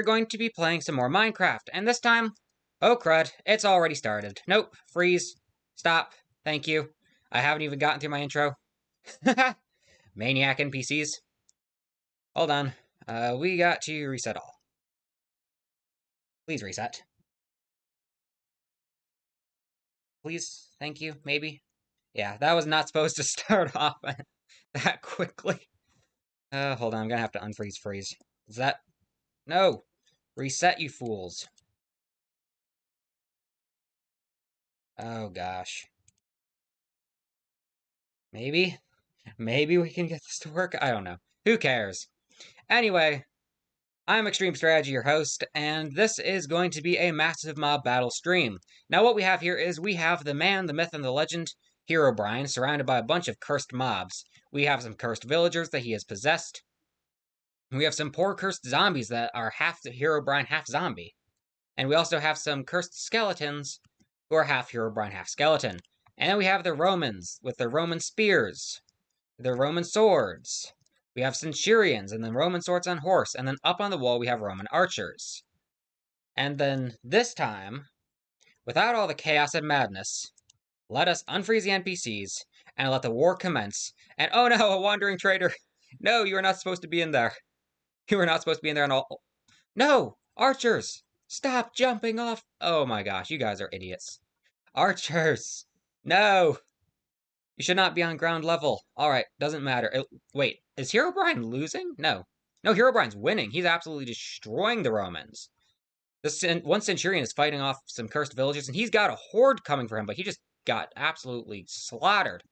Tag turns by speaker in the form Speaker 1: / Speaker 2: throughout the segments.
Speaker 1: we're going to be playing some more Minecraft, and this time, oh crud, it's already started. Nope, freeze, stop, thank you. I haven't even gotten through my intro. Maniac NPCs. Hold on, we got to reset all. Please reset. Please, thank you, maybe. Yeah, that was not supposed to start off that quickly. Hold on, I'm gonna have to unfreeze freeze. Is that... No! Reset, you fools. Oh gosh. Maybe? Maybe we can get this to work? I don't know. Who cares? Anyway, I'm Extreme Strategy, your host, and this is going to be a massive mob battle stream. Now what we have here is we have the man, the myth, and the legend, Herobrine, surrounded by a bunch of cursed mobs. We have some cursed villagers that he has possessed. We have some poor cursed zombies that are half the Herobrine, half zombie. And we also have some cursed skeletons who are half Herobrine, half skeleton. And then we have the Romans with their Roman spears, their Roman swords. We have centurions and then Roman swords on horse. And then up on the wall we have Roman archers. And then this time, without all the chaos and madness, let us unfreeze the NPCs and let the war commence. And oh no, a wandering trader! No, you are not supposed to be in there. You are not supposed to be in there and all... No! Archers! Stop jumping off! Oh my gosh, you guys are idiots. Archers! No! You should not be on ground level. Alright, doesn't matter. Wait, is Herobrine losing? No. No, Herobrine's winning. He's absolutely destroying the Romans. This one centurion is fighting off some cursed villagers, and he's got a horde coming for him, but he just got absolutely slaughtered.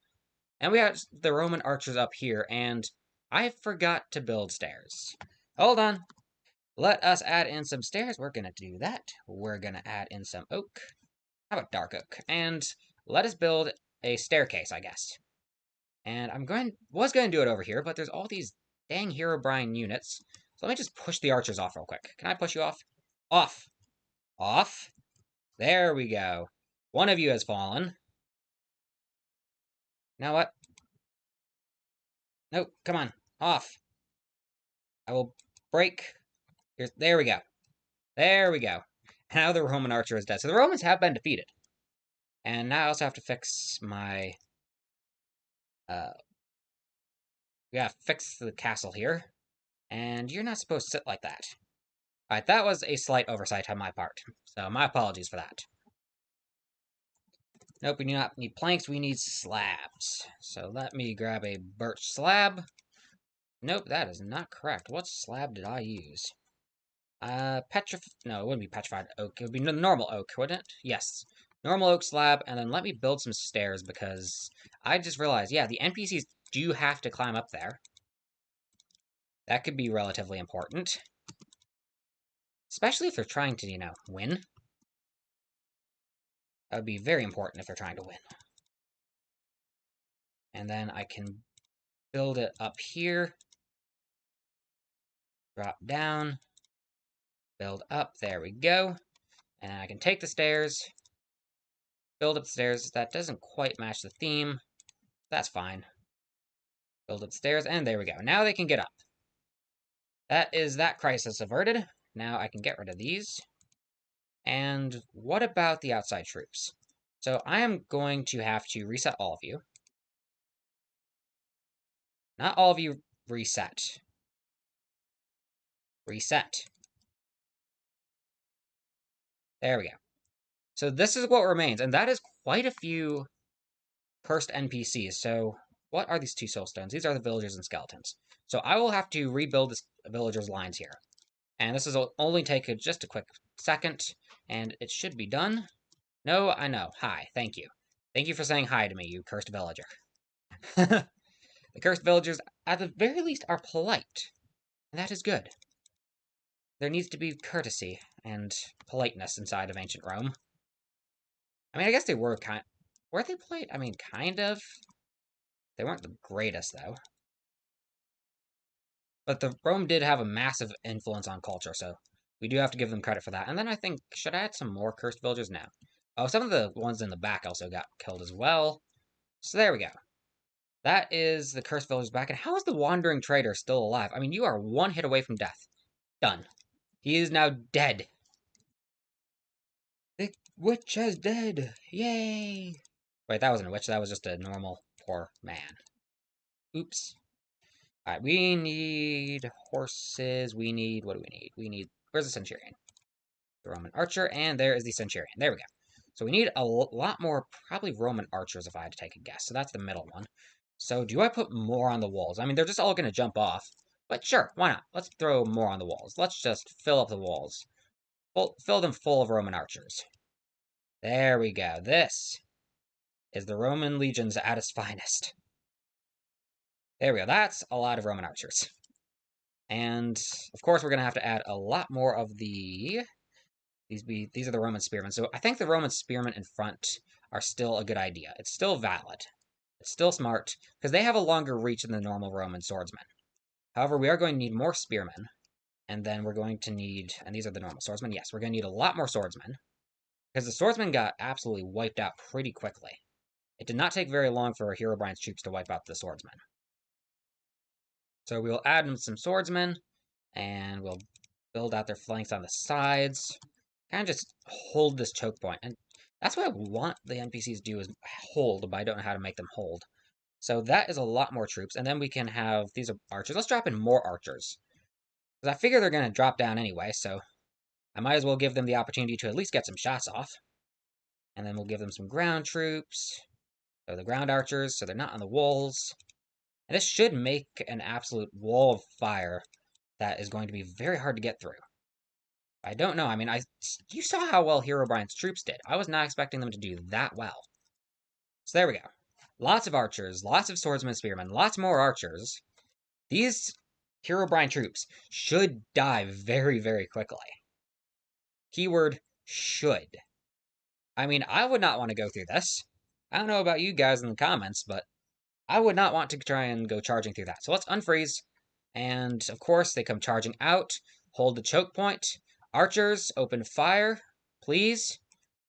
Speaker 1: And we have the Roman archers up here, and I forgot to build stairs. Hold on. Let us add in some stairs. We're going to do that. We're going to add in some oak. How about dark oak? And let us build a staircase, I guess. And was going to do it over here, but there's all these dang Herobrine units. So let me just push the archers off real quick. Can I push you off? Off. Off. There we go. One of you has fallen. Now what? Nope, come on. Off. I will break. There we go. There we go. Now the Roman archer is dead. So the Romans have been defeated. And now I also have to fix my... we gotta fix the castle here. And you're not supposed to sit like that. Alright, that was a slight oversight on my part. So my apologies for that. Nope, we do not need planks, we need slabs. So let me grab a birch slab. Nope, that is not correct. What slab did I use? No, it wouldn't be petrified oak. It would be normal oak, wouldn't it? Yes. Normal oak slab, and then let me build some stairs, because I just realized, yeah, the NPCs do have to climb up there. That could be relatively important. Especially if they're trying to, you know, win. That would be very important if they're trying to win. And then I can build it up here. Drop down. Build up. There we go. And I can take the stairs. Build up the stairs. That doesn't quite match the theme. That's fine. Build up the stairs. And there we go. Now they can get up. That is that crisis averted. Now I can get rid of these. And what about the outside troops? So I am going to have to reset all of you. Not all of you reset. Reset. There we go. So this is what remains, and that is quite a few cursed NPCs. So what are these two soul stones? These are the villagers and skeletons. So I will have to rebuild this villagers' lines here. And this will only take just a quick second, and it should be done. No, I know. Hi, thank you. Thank you for saying hi to me, you cursed villager. The cursed villagers, at the very least, are polite. And that is good. There needs to be courtesy and politeness inside of ancient Rome. I mean, I guess they were were they polite? I mean, kind of. They weren't the greatest, though. But Rome did have a massive influence on culture, so we do have to give them credit for that. And then I think, should I add some more cursed villagers? No. Oh, some of the ones in the back also got killed as well. So there we go. That is the cursed villagers back. And how is the wandering trader still alive? I mean, you are one hit away from death. Done. He is now dead. The witch is dead. Yay! Wait, that wasn't a witch. That was just a normal poor man. Oops. Alright, we need horses. We need... What do we need? We need... Where's the centurion? The Roman archer, and there is the centurion. There we go. So we need a lot more, probably Roman archers if I had to take a guess. So that's the middle one. So do I put more on the walls? I mean, they're just all going to jump off. But sure, why not? Let's throw more on the walls. Let's just fill up the walls. Fill them full of Roman archers. There we go. This is the Roman legions at its finest. There we go. That's a lot of Roman archers. And, of course, we're going to have to add a lot more of the... These are the Roman spearmen. So I think the Roman spearmen in front are still a good idea. It's still valid. It's still smart, because they have a longer reach than the normal Roman swordsmen. However, we are going to need more spearmen. And then we're going to need... And these are the normal swordsmen. Yes, we're going to need a lot more swordsmen. Because the swordsmen got absolutely wiped out pretty quickly. It did not take very long for Herobrine's troops to wipe out the swordsmen. So we'll add in some swordsmen, and we'll build out their flanks on the sides. Kind of just hold this choke point. And that's what I want the NPCs to do, is hold, but I don't know how to make them hold. So that is a lot more troops, and then we can have... These are archers. Let's drop in more archers. Because I figure they're going to drop down anyway, so I might as well give them the opportunity to at least get some shots off. And then we'll give them some ground troops. So the ground archers, so they're not on the walls. And this should make an absolute wall of fire that is going to be very hard to get through. I don't know. I mean, you saw how well Herobrine's troops did. I was not expecting them to do that well. So there we go. Lots of archers, lots of swordsmen, spearmen, lots more archers. These Herobrine troops should die very, very quickly. Keyword, should. I mean, I would not want to go through this. I don't know about you guys in the comments, but I would not want to try and go charging through that. So let's unfreeze. And, of course, they come charging out. Hold the choke point. Archers, open fire, please.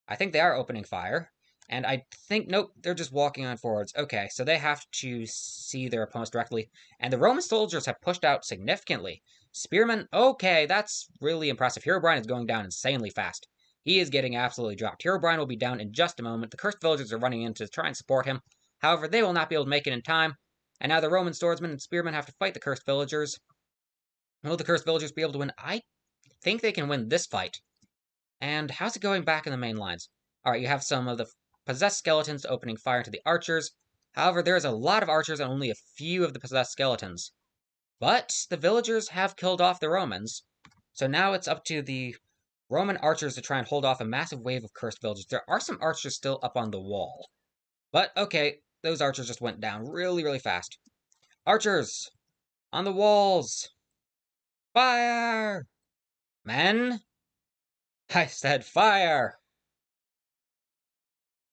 Speaker 1: I think they are opening fire. And I think, nope, they're just walking on forwards. Okay, so they have to see their opponents directly. And the Roman soldiers have pushed out significantly. Spearmen, okay, that's really impressive. Herobrine is going down insanely fast. He is getting absolutely dropped. Herobrine will be down in just a moment. The cursed villagers are running in to try and support him. However, they will not be able to make it in time. And now the Roman swordsmen and spearmen have to fight the cursed villagers. Will the cursed villagers be able to win? I think they can win this fight. And how's it going back in the main lines? Alright, you have some of the possessed skeletons opening fire into the archers. However, there is a lot of archers and only a few of the possessed skeletons. But the villagers have killed off the Romans. So now it's up to the Roman archers to try and hold off a massive wave of cursed villagers. There are some archers still up on the wall. But, okay, those archers just went down really, really fast. Archers! On the walls! Fire! Men? I said fire!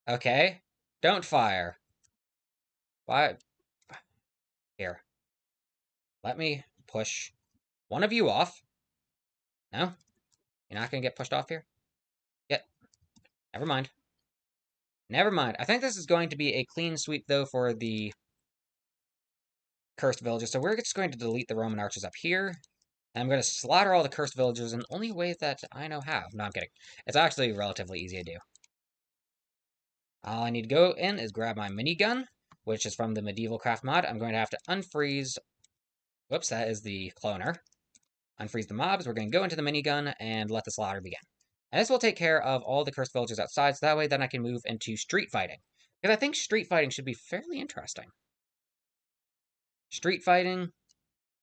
Speaker 1: Okay, don't fire. Why? Here. Let me push one of you off. No? You're not going to get pushed off here? Yet. Never mind. Never mind. I think this is going to be a clean sweep, though, for the cursed villagers. So we're just going to delete the Roman archers up here. And I'm going to slaughter all the cursed villagers in the only way that I know how. No, I'm kidding. It's actually relatively easy to do. All I need to go in is grab my minigun, which is from the Medieval Craft mod. I'm going to have to unfreeze... Whoops, that is the cloner. Unfreeze the mobs. We're going to go into the minigun and let the slaughter begin. And this will take care of all the cursed villagers outside, so that way then I can move into street fighting. Because I think street fighting should be fairly interesting. Street fighting,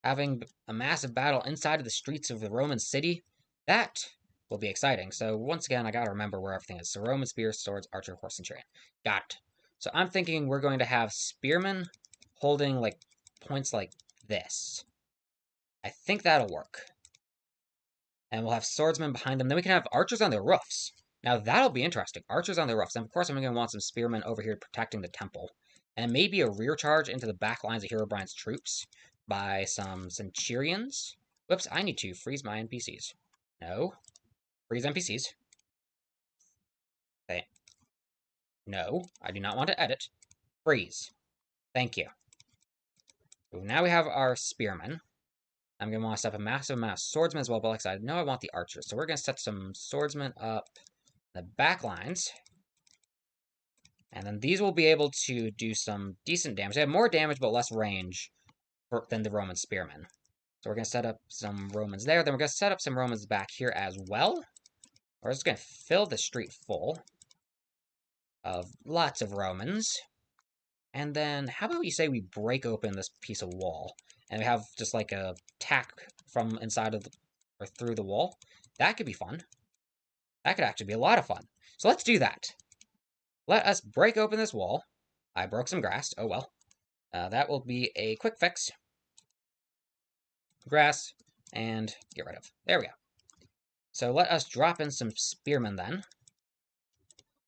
Speaker 1: having a massive battle inside of the streets of the Roman city, that will be exciting. So once again, I gotta remember where everything is. So Roman spear, swords, archer, horse, centurion. Got it. So I'm thinking we're going to have spearmen holding, like, points like this. I think that'll work. And we'll have swordsmen behind them. Then we can have archers on their roofs. Now that'll be interesting. Archers on their roofs. And of course I'm going to want some spearmen over here protecting the temple. And maybe a rear charge into the back lines of Herobrine's troops by some centurions. Whoops, I need to freeze my NPCs. No. Freeze NPCs. Okay. No, I do not want to edit. Freeze. Thank you. So now we have our spearmen. I'm going to want to set up a massive amount of swordsmen as well, but like I said, I know I want the archers. So we're going to set some swordsmen up the back lines. And then these will be able to do some decent damage. They have more damage, but less range than the Roman spearmen. So we're going to set up some Romans there. Then we're going to set up some Romans back here as well. We're just going to fill the street full of lots of Romans. And then, how about you say we break open this piece of wall, and we have just like a tack from inside of or through the wall? That could be fun. That could actually be a lot of fun. So let's do that. Let us break open this wall. I broke some grass. Oh well. That will be a quick fix. Grass, and get rid of. There we go. So let us drop in some spearmen then.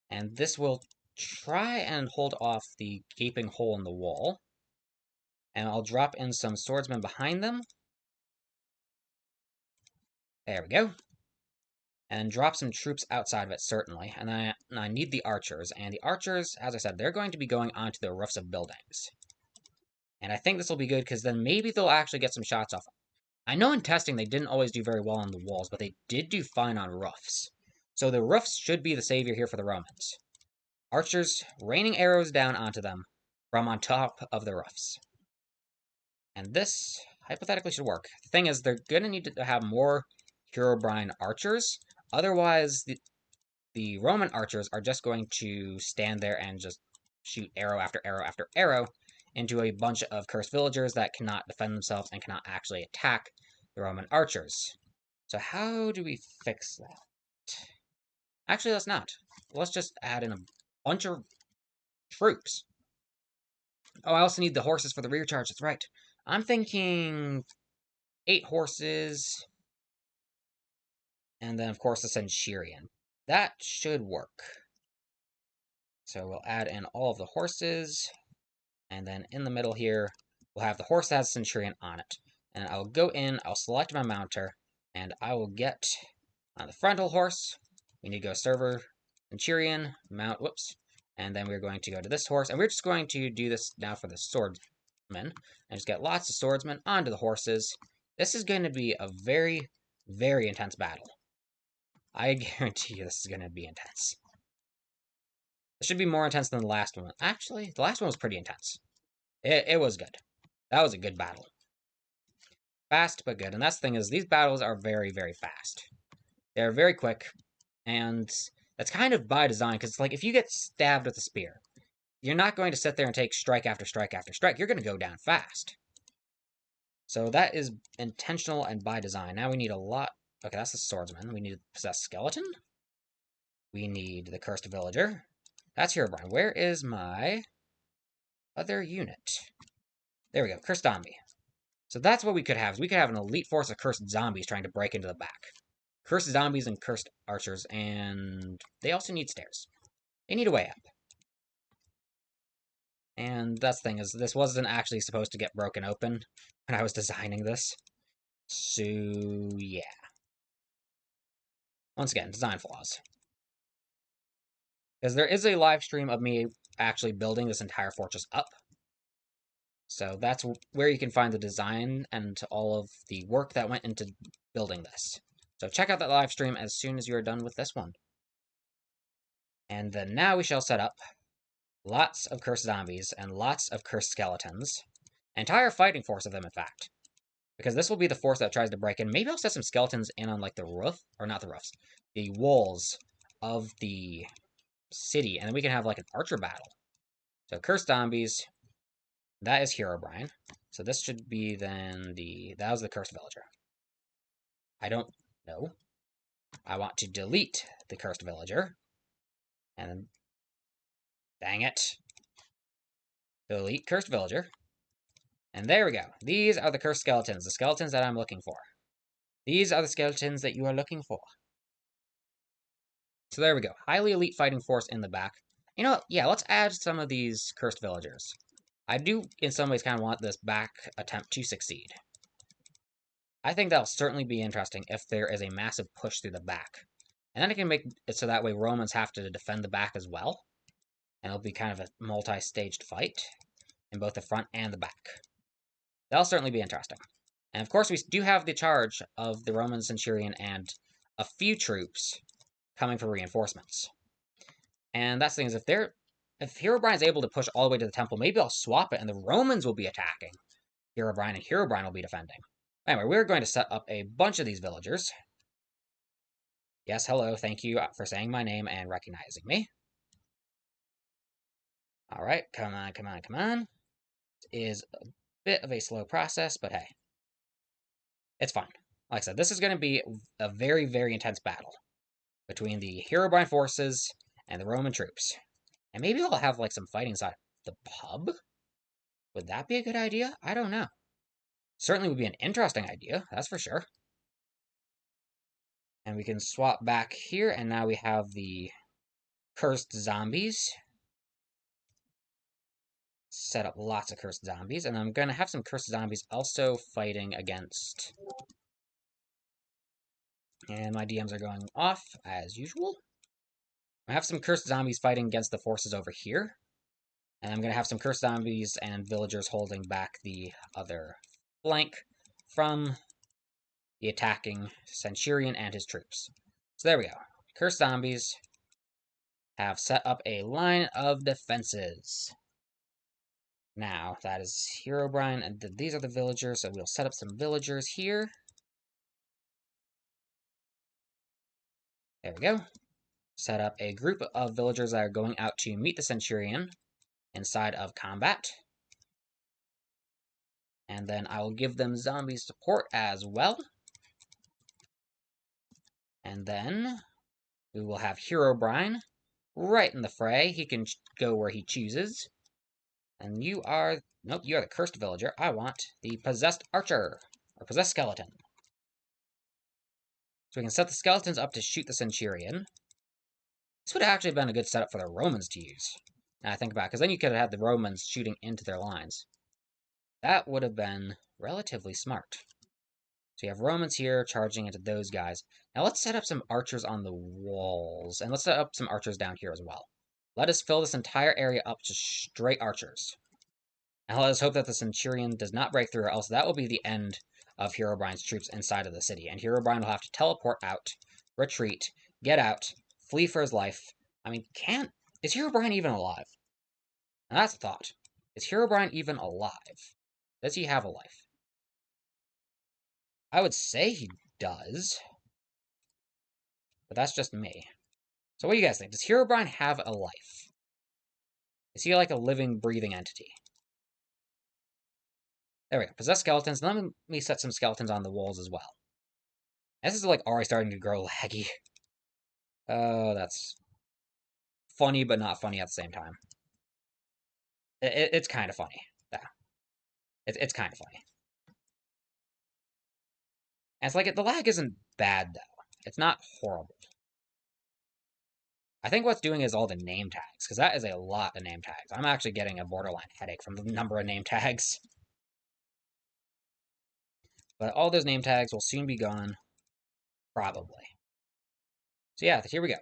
Speaker 1: And this will try and hold off the gaping hole in the wall. And I'll drop in some swordsmen behind them. There we go. And drop some troops outside of it, certainly. And I need the archers. And the archers, as I said, they're going to be going onto the roofs of buildings. And I think this will be good, because then maybe they'll actually get some shots off. I know in testing they didn't always do very well on the walls, but they did do fine on roofs. So the roofs should be the savior here for the Romans. Archers raining arrows down onto them from on top of the roofs. And this, hypothetically, should work. The thing is, they're going to need to have more Herobrine archers. Otherwise, the Roman archers are just going to stand there and just shoot arrow after arrow after arrow into a bunch of cursed villagers that cannot defend themselves and cannot actually attack the Roman archers. So how do we fix that? Actually, let's not. Let's just add in a bunch of troops. Oh, I also need the horses for the rear charge. That's right. I'm thinking 8 horses. And then, of course, the Centurion. That should work. So we'll add in all of the horses. And then in the middle here, we'll have the horse that has Centurion on it. And I'll go in, I'll select my mounter, and I will get on the frontal horse. We need to go server, Centurion, mount, whoops. And then we're going to go to this horse, and we're just going to do this now for the swordsmen. And just get lots of swordsmen onto the horses. This is going to be a very, very intense battle. I guarantee you this is going to be intense. It should be more intense than the last one. Actually, the last one was pretty intense. It was good. That was a good battle. Fast, but good. And that's the thing is, these battles are very, very fast. They're very quick, and that's kind of by design, because it's like, if you get stabbed with a spear, you're not going to sit there and take strike after strike after strike. You're going to go down fast. So that is intentional and by design. Now we need a lot. Okay, that's the swordsman. We need a possessed skeleton. We need the cursed villager. That's Herobrine. Where is my other unit? There we go, cursed zombie. So that's what we could have. We could have an elite force of cursed zombies trying to break into the back. Cursed zombies and cursed archers, and they also need stairs. They need a way up. And that's the thing, is this wasn't actually supposed to get broken open when I was designing this. So, yeah. Once again, design flaws. Because there is a live stream of me actually building this entire fortress up. So that's where you can find the design and all of the work that went into building this. So check out that live stream as soon as you are done with this one. And then now we shall set up lots of cursed zombies and lots of cursed skeletons. Entire fighting force of them, in fact. Because this will be the force that tries to break in. Maybe I'll set some skeletons in on, like, the roof, or not the roofs, the walls of the city, and then we can have, like, an archer battle. So, cursed zombies, that is Herobrine. So this should be then that was the cursed villager. I don't know. I want to delete the cursed villager. And then, dang it. Delete cursed villager. And there we go. These are the cursed skeletons. The skeletons that I'm looking for. These are the skeletons that you are looking for. So there we go. Highly elite fighting force in the back. You know what? Yeah, let's add some of these cursed villagers. I do, in some ways, kind of want this back attempt to succeed. I think that'll certainly be interesting if there is a massive push through the back. And then I can make it so that way Romans have to defend the back as well. And it'll be kind of a multi-staged fight in both the front and the back. That'll certainly be interesting. And of course, we do have the charge of the Roman centurion and a few troops coming for reinforcements. And that's the thing is, if Herobrine is able to push all the way to the temple, maybe I'll swap it and the Romans will be attacking Herobrine and Herobrine will be defending. Anyway, we're going to set up a bunch of these villagers. Yes, hello, thank you for saying my name and recognizing me. Alright, come on, come on, come on. It is a bit of a slow process, but hey. It's fine. Like I said, this is going to be a very, very intense battle between the Herobrine forces and the Roman troops. And maybe I'll have like some fighting inside the pub? Would that be a good idea? I don't know. Certainly would be an interesting idea, that's for sure. And we can swap back here, and now we have the cursed zombies. Set up lots of cursed zombies, and I'm going to have some cursed zombies also fighting against... And my DMs are going off, as usual. I have some cursed zombies fighting against the forces over here. And I'm going to have some cursed zombies and villagers holding back the other flank from the attacking centurion and his troops. So there we go. Cursed zombies have set up a line of defenses. Now, that is Herobrine, and these are the villagers, so we'll set up some villagers here. There we go. Set up a group of villagers that are going out to meet the centurion inside of combat. And then I will give them zombie support as well. And then we will have Herobrine right in the fray. He can go where he chooses. And you are... Nope, you are the cursed villager. I want the possessed archer, or possessed skeleton. So we can set the skeletons up to shoot the centurion. This would have actually been a good setup for the Romans to use. Now I think about it, because then you could have had the Romans shooting into their lines. That would have been relatively smart. So you have Romans here charging into those guys. Now let's set up some archers on the walls. And let's set up some archers down here as well. Let us fill this entire area up to straight archers. And let us hope that the centurion does not break through, or else that will be the end of Herobrine's troops inside of the city. And Herobrine will have to teleport out, retreat, get out, flee for his life. I mean, is Herobrine even alive? And that's a thought. Is Herobrine even alive? Does he have a life? I would say he does. But that's just me. So what do you guys think? Does Herobrine have a life? Is he like a living, breathing entity? There we go. Possessed skeletons. Let me set some skeletons on the walls as well. This is like already starting to grow laggy. Oh, that's funny, but not funny at the same time. It's kind of funny. Yeah. It's kind of funny. And it's like, the lag isn't bad, though. It's not horrible. I think what's doing is all the name tags, because that is a lot of name tags. I'm actually getting a borderline headache from the number of name tags. But all those name tags will soon be gone. Probably. So yeah, here we go.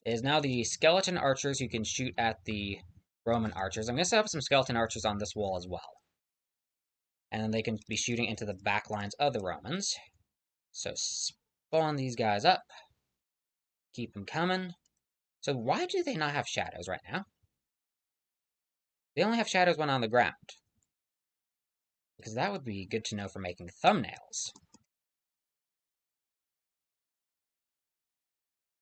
Speaker 1: It is now the skeleton archers who can shoot at the Roman archers. I'm going to set up some skeleton archers on this wall as well. And then they can be shooting into the back lines of the Romans. So spawn these guys up. Keep them coming. So why do they not have shadows right now? They only have shadows when on the ground. Because that would be good to know for making thumbnails.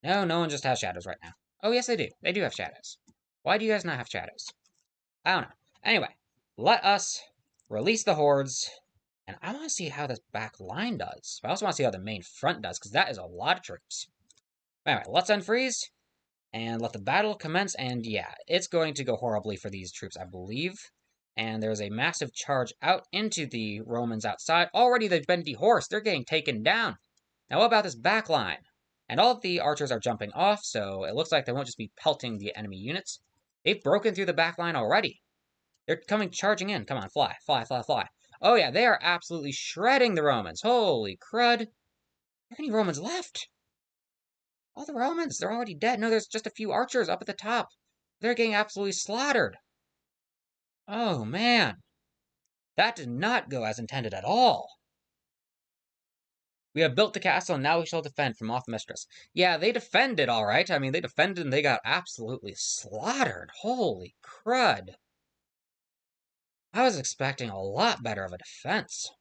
Speaker 1: No, no one just has shadows right now. Oh, yes, they do. They do have shadows. Why do you guys not have shadows? I don't know. Anyway, let us release the hordes. And I want to see how this back line does. I also want to see how the main front does, because that is a lot of troops. Anyway, let's unfreeze. And let the battle commence. And yeah, it's going to go horribly for these troops, I believe. And there's a massive charge out into the Romans outside. Already they've been dehorsed. They're getting taken down. Now what about this back line? And all of the archers are jumping off, so it looks like they won't just be pelting the enemy units. They've broken through the back line already. They're charging in. Come on, fly, fly, fly, fly. Oh yeah, they are absolutely shredding the Romans. Holy crud. How many Romans left? All the Romans, they're already dead. No, there's just a few archers up at the top. They're getting absolutely slaughtered. Oh, man. That did not go as intended at all. We have built the castle, and now we shall defend from off mistress. Yeah, they defended all right. I mean, they defended and they got absolutely slaughtered. Holy crud. I was expecting a lot better of a defense.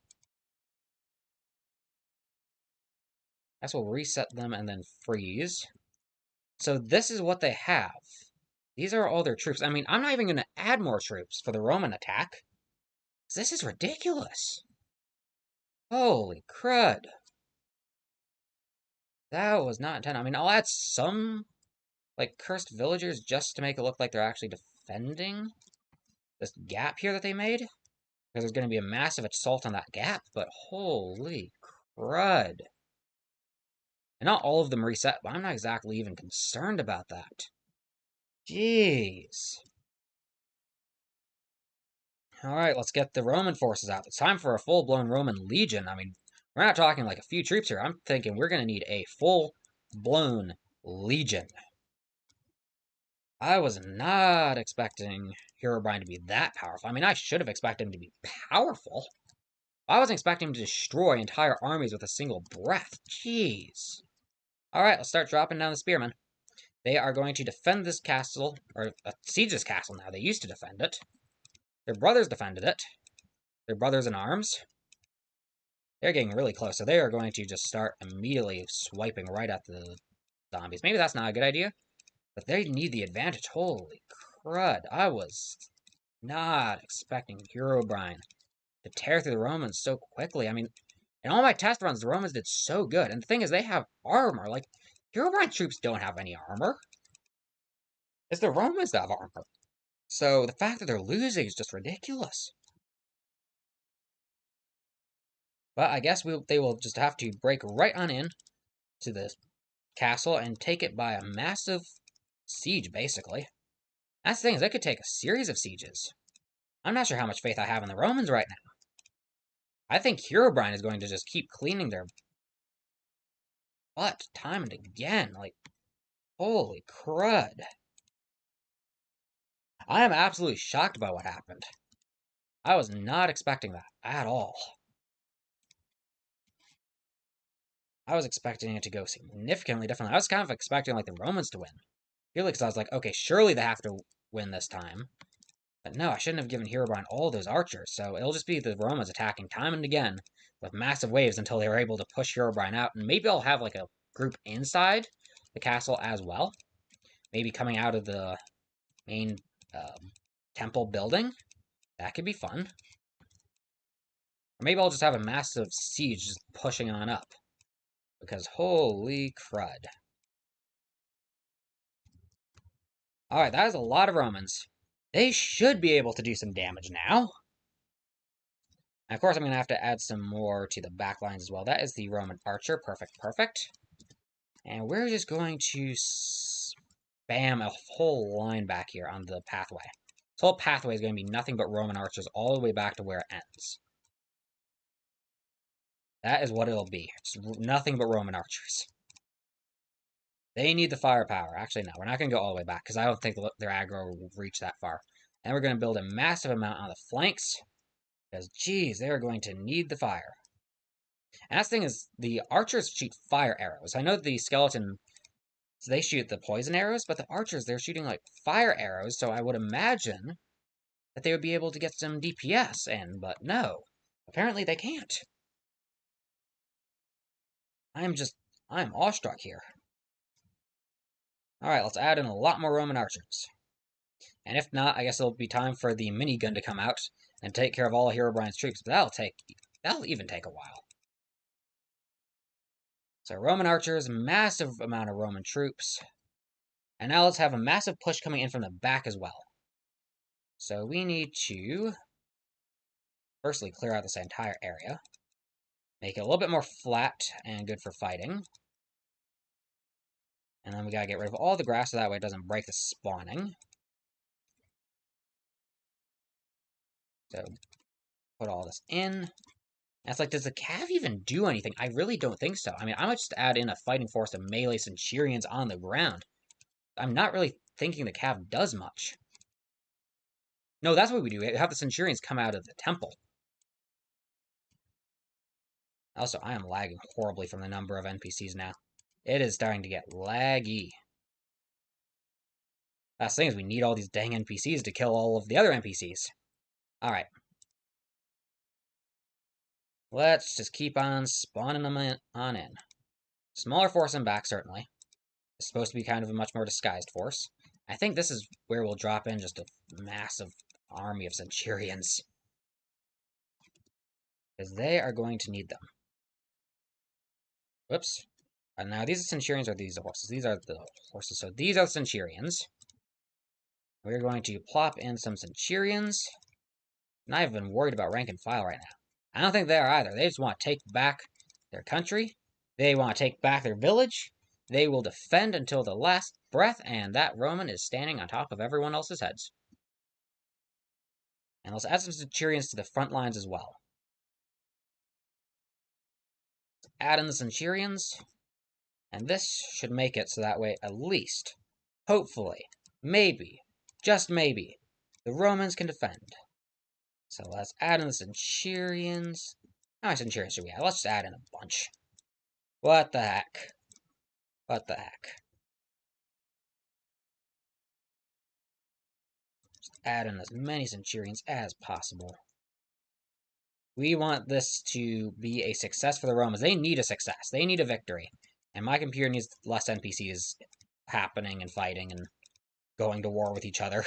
Speaker 1: Guess we'll reset them and then freeze. So this is what they have. These are all their troops. I mean, I'm not even going to add more troops for the Roman attack. This is ridiculous. Holy crud. That was not intended. I mean, I'll add some, like, cursed villagers just to make it look like they're actually defending this gap here that they made. Because there's going to be a massive assault on that gap, but holy crud. And not all of them reset, but I'm not exactly even concerned about that. Jeez. Alright, let's get the Roman forces out. It's time for a full-blown Roman legion. I mean, we're not talking like a few troops here. I'm thinking we're going to need a full-blown legion. I was not expecting Herobrine to be that powerful. I mean, I should have expected him to be powerful. I wasn't expecting him to destroy entire armies with a single breath. Jeez. Alright, let's start dropping down the spearmen. They are going to defend this castle, or siege this castle now. They used to defend it. Their brothers defended it. Their brothers in arms. They're getting really close, so they are going to just start immediately swiping right at the zombies. Maybe that's not a good idea, but they need the advantage. Holy crud. I was not expecting Herobrine to tear through the Romans so quickly. I mean, in all my test runs, the Romans did so good. And the thing is, they have armor. Like, Herobrine troops don't have any armor. It's the Romans that have armor. So the fact that they're losing is just ridiculous. But I guess they will just have to break right on in to this castle and take it by a massive siege, basically. That's the thing, is they could take a series of sieges. I'm not sure how much faith I have in the Romans right now. I think Herobrine is going to just keep cleaning their butt time and again. Like, holy crud. I am absolutely shocked by what happened. I was not expecting that at all. I was expecting it to go significantly differently. I was kind of expecting, like, the Romans to win. Purely because I was like, okay, surely they have to win this time. But no, I shouldn't have given Herobrine all those archers, so it'll just be the Romans attacking time and again with massive waves until they were able to push Herobrine out. And maybe I'll have, like, a group inside the castle as well. Maybe coming out of the main temple building. That could be fun. Or maybe I'll just have a massive siege just pushing on up. Because holy crud. Alright, that is a lot of Romans. They should be able to do some damage now. And of course, I'm going to have to add some more to the back lines as well. That is the Roman archer. Perfect, perfect. And we're just going to spam a whole line back here on the pathway. This whole pathway is going to be nothing but Roman archers all the way back to where it ends. That is what it'll be. It's nothing but Roman archers. They need the firepower. Actually, no, we're not going to go all the way back, because I don't think their aggro will reach that far. And we're going to build a massive amount on the flanks, because, geez, they are going to need the fire. And that's the thing is, the archers shoot fire arrows. I know the skeleton, they shoot the poison arrows, but the archers, they're shooting, like, fire arrows, so I would imagine that they would be able to get some DPS in, but no. Apparently they can't. I'm awestruck here. Alright, let's add in a lot more Roman archers. And if not, I guess it'll be time for the minigun to come out and take care of all of Herobrine's troops, but that'll even take a while. So Roman archers, massive amount of Roman troops. And now let's have a massive push coming in from the back as well. So we need to firstly clear out this entire area. Make it a little bit more flat and good for fighting. And then we gotta get rid of all the grass so that way it doesn't break the spawning. So, put all this in. And it's like, does the cav even do anything? I really don't think so. I mean, I might just add in a fighting force of melee centurions on the ground. I'm not really thinking the cav does much. No, that's what we do. We have the centurions come out of the temple. Also, I am lagging horribly from the number of NPCs now. It is starting to get laggy. Last thing is we need all these dang NPCs to kill all of the other NPCs. Alright. Let's just keep on spawning them in. Smaller force and back, certainly. It's supposed to be kind of a much more disguised force. I think this is where we'll drop in just a massive army of Centurions. Because they are going to need them. Whoops. Now, these are Centurions or these are horses? These are the horses. So these are the Centurions. We're going to plop in some Centurions. And I've been worried about rank and file right now. I don't think they are either. They just want to take back their country. They want to take back their village. They will defend until the last breath, and that Roman is standing on top of everyone else's heads. And let's add some Centurions to the front lines as well. Add in the Centurions. And this should make it so that way, at least, hopefully, maybe, just maybe, the Romans can defend. So let's add in the Centurions. How many Centurions should we add? Let's just add in a bunch. What the heck? What the heck? Just add in as many Centurions as possible. We want this to be a success for the Romans. They need a success. They need a victory. And my computer needs less NPCs happening and fighting and going to war with each other.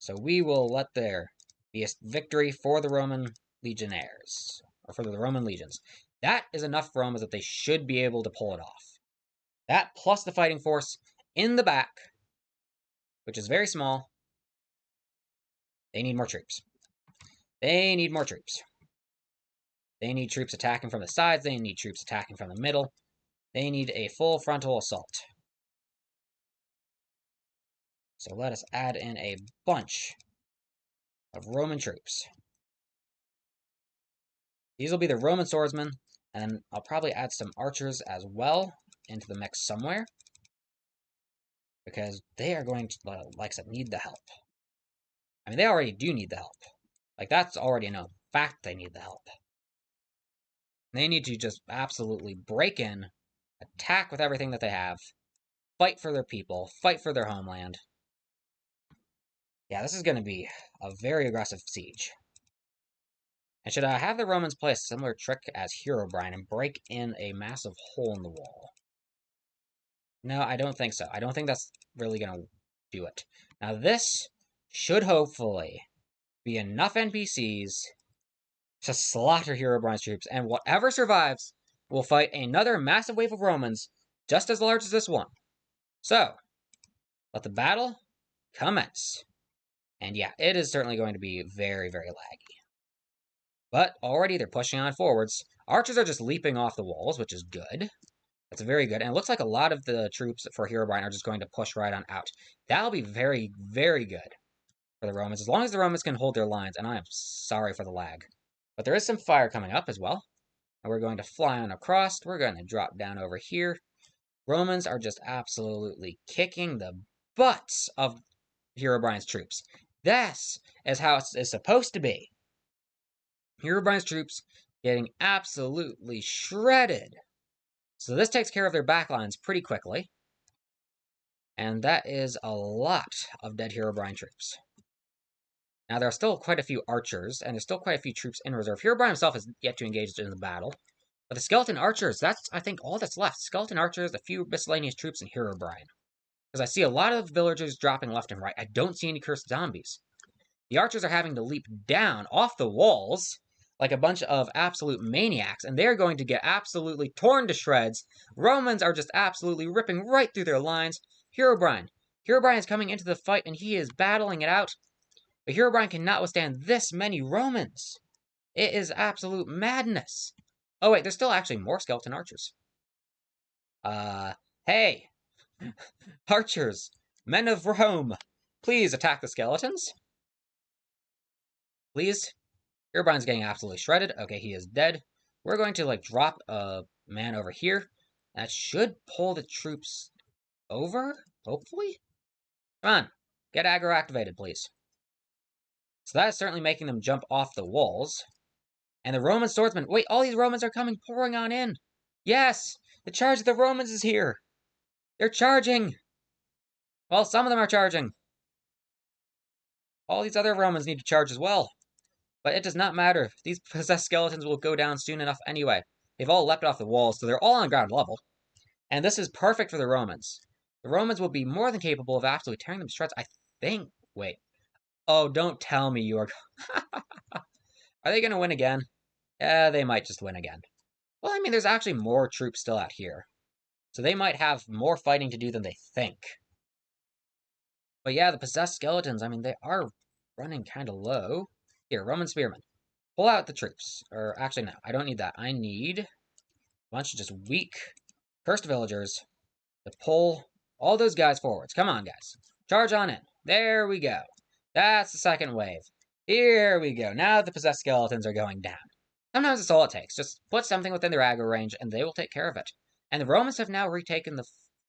Speaker 1: So we will let there be a victory for the Roman legionnaires. Or for the Roman legions. That is enough for Romans that they should be able to pull it off. That plus the fighting force in the back, which is very small. They need more troops. They need more troops. They need troops attacking from the sides. They need troops attacking from the middle. They need a full frontal assault. So let us add in a bunch of Roman troops. These will be the Roman swordsmen, and I'll probably add some archers as well into the mix somewhere. Because they are going to, like I said, need the help. I mean, they already do need the help. Like, that's already a known fact they need the help. They need to just absolutely break in, attack with everything that they have, fight for their people, fight for their homeland. Yeah, this is going to be a very aggressive siege. And should I have the Romans play a similar trick as Herobrine and break in a massive hole in the wall? No, I don't think so. I don't think that's really going to do it. Now, this should hopefully be enough NPCs to slaughter Herobrine's troops, and whatever survives will fight another massive wave of Romans just as large as this one. So, let the battle commence. And yeah, it is certainly going to be very, very laggy. But already they're pushing on forwards. Archers are just leaping off the walls, which is good. That's very good. And it looks like a lot of the troops for Herobrine are just going to push right on out. That'll be very, very good for the Romans, as long as the Romans can hold their lines. And I am sorry for the lag. But there is some fire coming up as well. And we're going to fly on across. We're going to drop down over here. Romans are just absolutely kicking the butts of Herobrine's troops. This is how it is supposed to be. Herobrine's troops getting absolutely shredded. So this takes care of their backlines pretty quickly. And that is a lot of dead Herobrine troops. Now, there are still quite a few archers, and there's still quite a few troops in reserve. Herobrine himself is yet to engage in the battle. But the skeleton archers, that's, I think, all that's left. Skeleton archers, a few miscellaneous troops, and Herobrine. Because I see a lot of villagers dropping left and right. I don't see any cursed zombies. The archers are having to leap down off the walls like a bunch of absolute maniacs, and they're going to get absolutely torn to shreds. Romans are just absolutely ripping right through their lines. Herobrine. Herobrine is coming into the fight, and he is battling it out. But Herobrine cannot withstand this many Romans. It is absolute madness. Oh, wait, there's still actually more skeleton archers. Hey! Archers! Men of Rome! Please attack the skeletons. Please. Herobrine's getting absolutely shredded. Okay, he is dead. We're going to, drop a man over here. That should pull the troops over, hopefully? Come on. Get aggro activated, please. So that is certainly making them jump off the walls. And the Roman swordsmen. Wait, all these Romans are coming pouring on in. Yes! The charge of the Romans is here! They're charging! Well, some of them are charging. All these other Romans need to charge as well. But it does not matter. These possessed skeletons will go down soon enough anyway. They've all leapt off the walls, so they're all on ground level. And this is perfect for the Romans. The Romans will be more than capable of absolutely tearing them to shreds, I think. Wait. Oh, don't tell me you are... Are they going to win again? Yeah, they might just win again. Well, I mean, there's actually more troops still out here. So they might have more fighting to do than they think. But yeah, the possessed skeletons, I mean, they are running kind of low. Here, Roman spearmen. Pull out the troops. Or, actually, no, I don't need that. I need a bunch of just weak, cursed villagers to pull all those guys forwards. Come on, guys. Charge on in. There we go. That's the second wave. Here we go. Now the possessed skeletons are going down. Sometimes it's all it takes. Just put something within their aggro range, and they will take care of it. And the Romans have now retaken the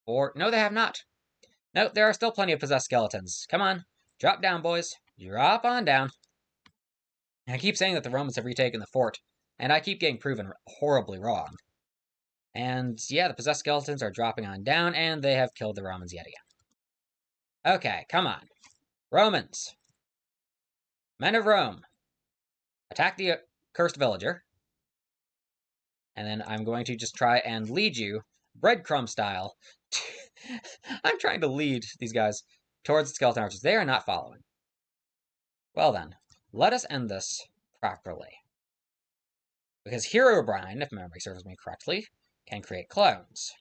Speaker 1: fort. No, they have not. No, there are still plenty of possessed skeletons. Come on. Drop down, boys. Drop on down. I keep saying that the Romans have retaken the fort, and I keep getting proven horribly wrong. And yeah, the possessed skeletons are dropping on down, and they have killed the Romans yet again. Okay, come on. Romans. Men of Rome. Attack the cursed villager. And then I'm going to just try and lead you, breadcrumb style. I'm trying to lead these guys towards the skeleton archers. They are not following. Well then, let us end this properly. Because Herobrine, if memory serves me correctly, can create clones.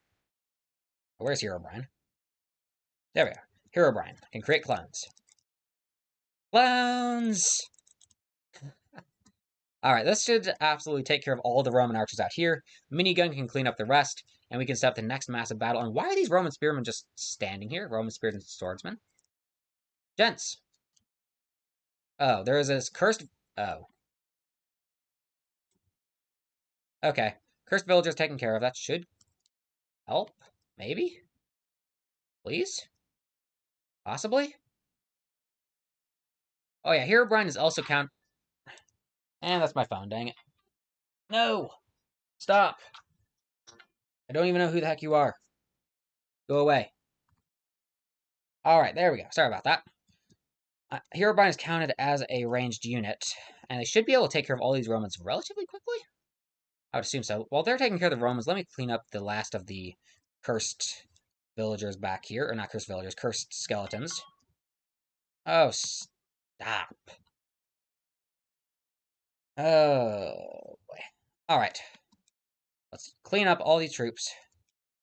Speaker 1: Where's Herobrine? There we are. Herobrine can create clones. Clones! Alright, this should absolutely take care of all the Roman archers out here. Minigun can clean up the rest, and we can set up the next massive battle. And why are these Roman spearmen just standing here? Roman spearmen and swordsmen? Gents! Oh, there is this cursed... Oh. Okay. Cursed villagers taken care of. That should help? Maybe? Please? Possibly? Oh yeah, Herobrine is also count... And that's my phone, dang it. No! Stop! I don't even know who the heck you are. Go away. Alright, there we go. Sorry about that. Herobrine is counted as a ranged unit, and they should be able to take care of all these Romans relatively quickly? I would assume so. While they're taking care of the Romans, let me clean up the last of the cursed villagers back here. Or not cursed villagers, cursed skeletons. Oh, stop. Oh, boy. Alright. Let's clean up all these troops.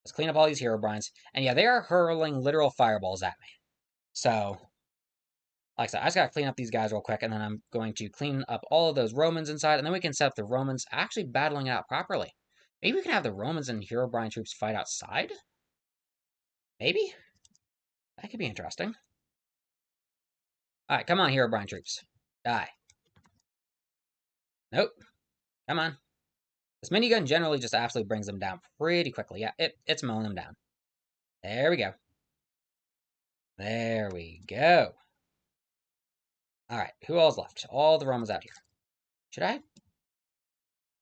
Speaker 1: Let's clean up all these Herobrines. And yeah, they are hurling literal fireballs at me. So, like I said, I just gotta clean up these guys real quick, and then I'm going to clean up all of those Romans inside, and then we can set up the Romans actually battling it out properly. Maybe we can have the Romans and Herobrine troops fight outside? Maybe? That could be interesting. Alright, come on, Herobrine troops. Die. Nope. Come on. This minigun generally just absolutely brings them down pretty quickly. Yeah, it's mowing them down. There we go. There we go. Alright, who all's left? All the Romans out here. Should I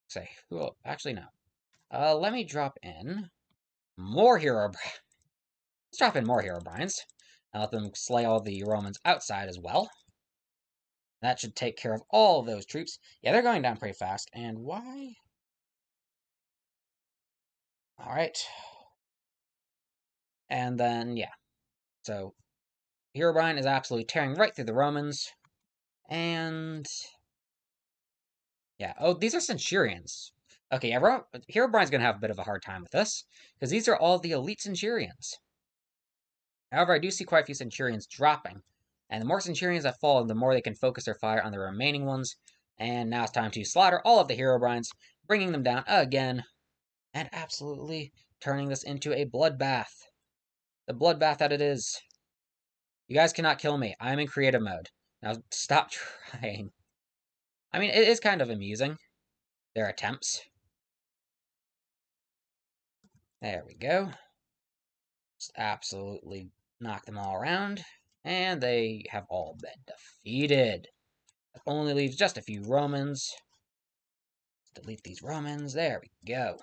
Speaker 1: say who? Actually, no. Let me drop in more Herobrine. Let's drop in more Herobrines and let them slay all the Romans outside as well. That should take care of all of those troops. Yeah, they're going down pretty fast. And why? Alright. And then, yeah. So, Herobrine is absolutely tearing right through the Romans. And... yeah. Oh, these are Centurions. Okay, yeah, Herobrine's going to have a bit of a hard time with this, because these are all the elite Centurions. However, I do see quite a few Centurions dropping, and the more Centurions that fall, the more they can focus their fire on the remaining ones. And now it's time to slaughter all of the Herobrines, bringing them down again, and absolutely turning this into a bloodbath. The bloodbath that it is. You guys cannot kill me. I'm in creative mode. Now stop trying. I mean, it is kind of amusing, their attempts. There we go. Just absolutely knock them all around. And they have all been defeated. It only leaves just a few Romans. Delete these Romans. There we go.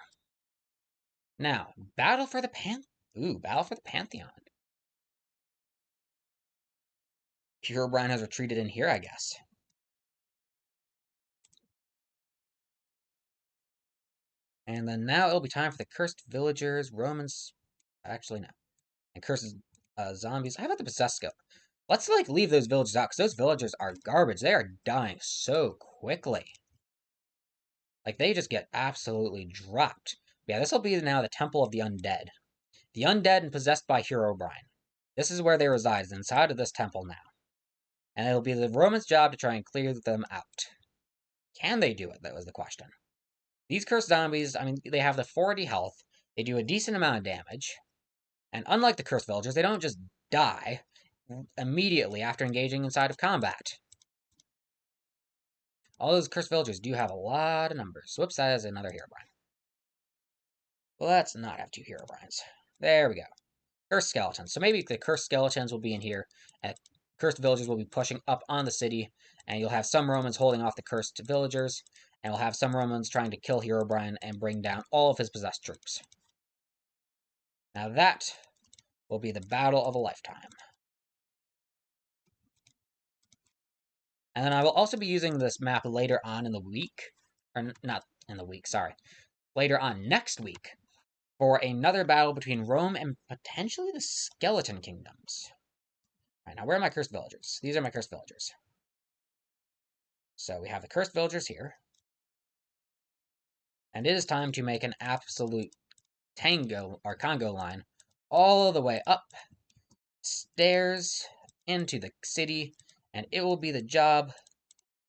Speaker 1: Now, battle for the Pantheon. Herobrine has retreated in here, I guess. And then now it'll be time for the cursed villagers, Romans. Actually, no. And cursed zombies. How about the possessed skeleton? Let's leave those villagers out, because those villagers are garbage. They are dying so quickly. They just get absolutely dropped. Yeah, this will be now the Temple of the Undead. The Undead and possessed by Herobrine. This is where they reside, inside of this temple now. And it'll be the Romans' job to try and clear them out. Can they do it? That was the question. These cursed zombies, they have the 40 health. They do a decent amount of damage. And unlike the cursed villagers, they don't just die immediately after engaging inside of combat. All those cursed villagers do have a lot of numbers. Whoops, that is another Herobrine. Well, let's not have two Herobrines. There we go. Cursed skeletons. So maybe the cursed skeletons will be in here, and cursed villagers will be pushing up on the city, and you'll have some Romans holding off the cursed villagers, and we'll have some Romans trying to kill Herobrine and bring down all of his possessed troops. Now that will be the battle of a lifetime. And then I will also be using this map later on in the week, or not in the week, sorry, later on next week, for another battle between Rome and potentially the Skeleton Kingdoms. All right, now where are my cursed villagers? These are my cursed villagers. So we have the cursed villagers here. And it is time to make an absolute tango, or Congo line, all the way up stairs into the city, and it will be the job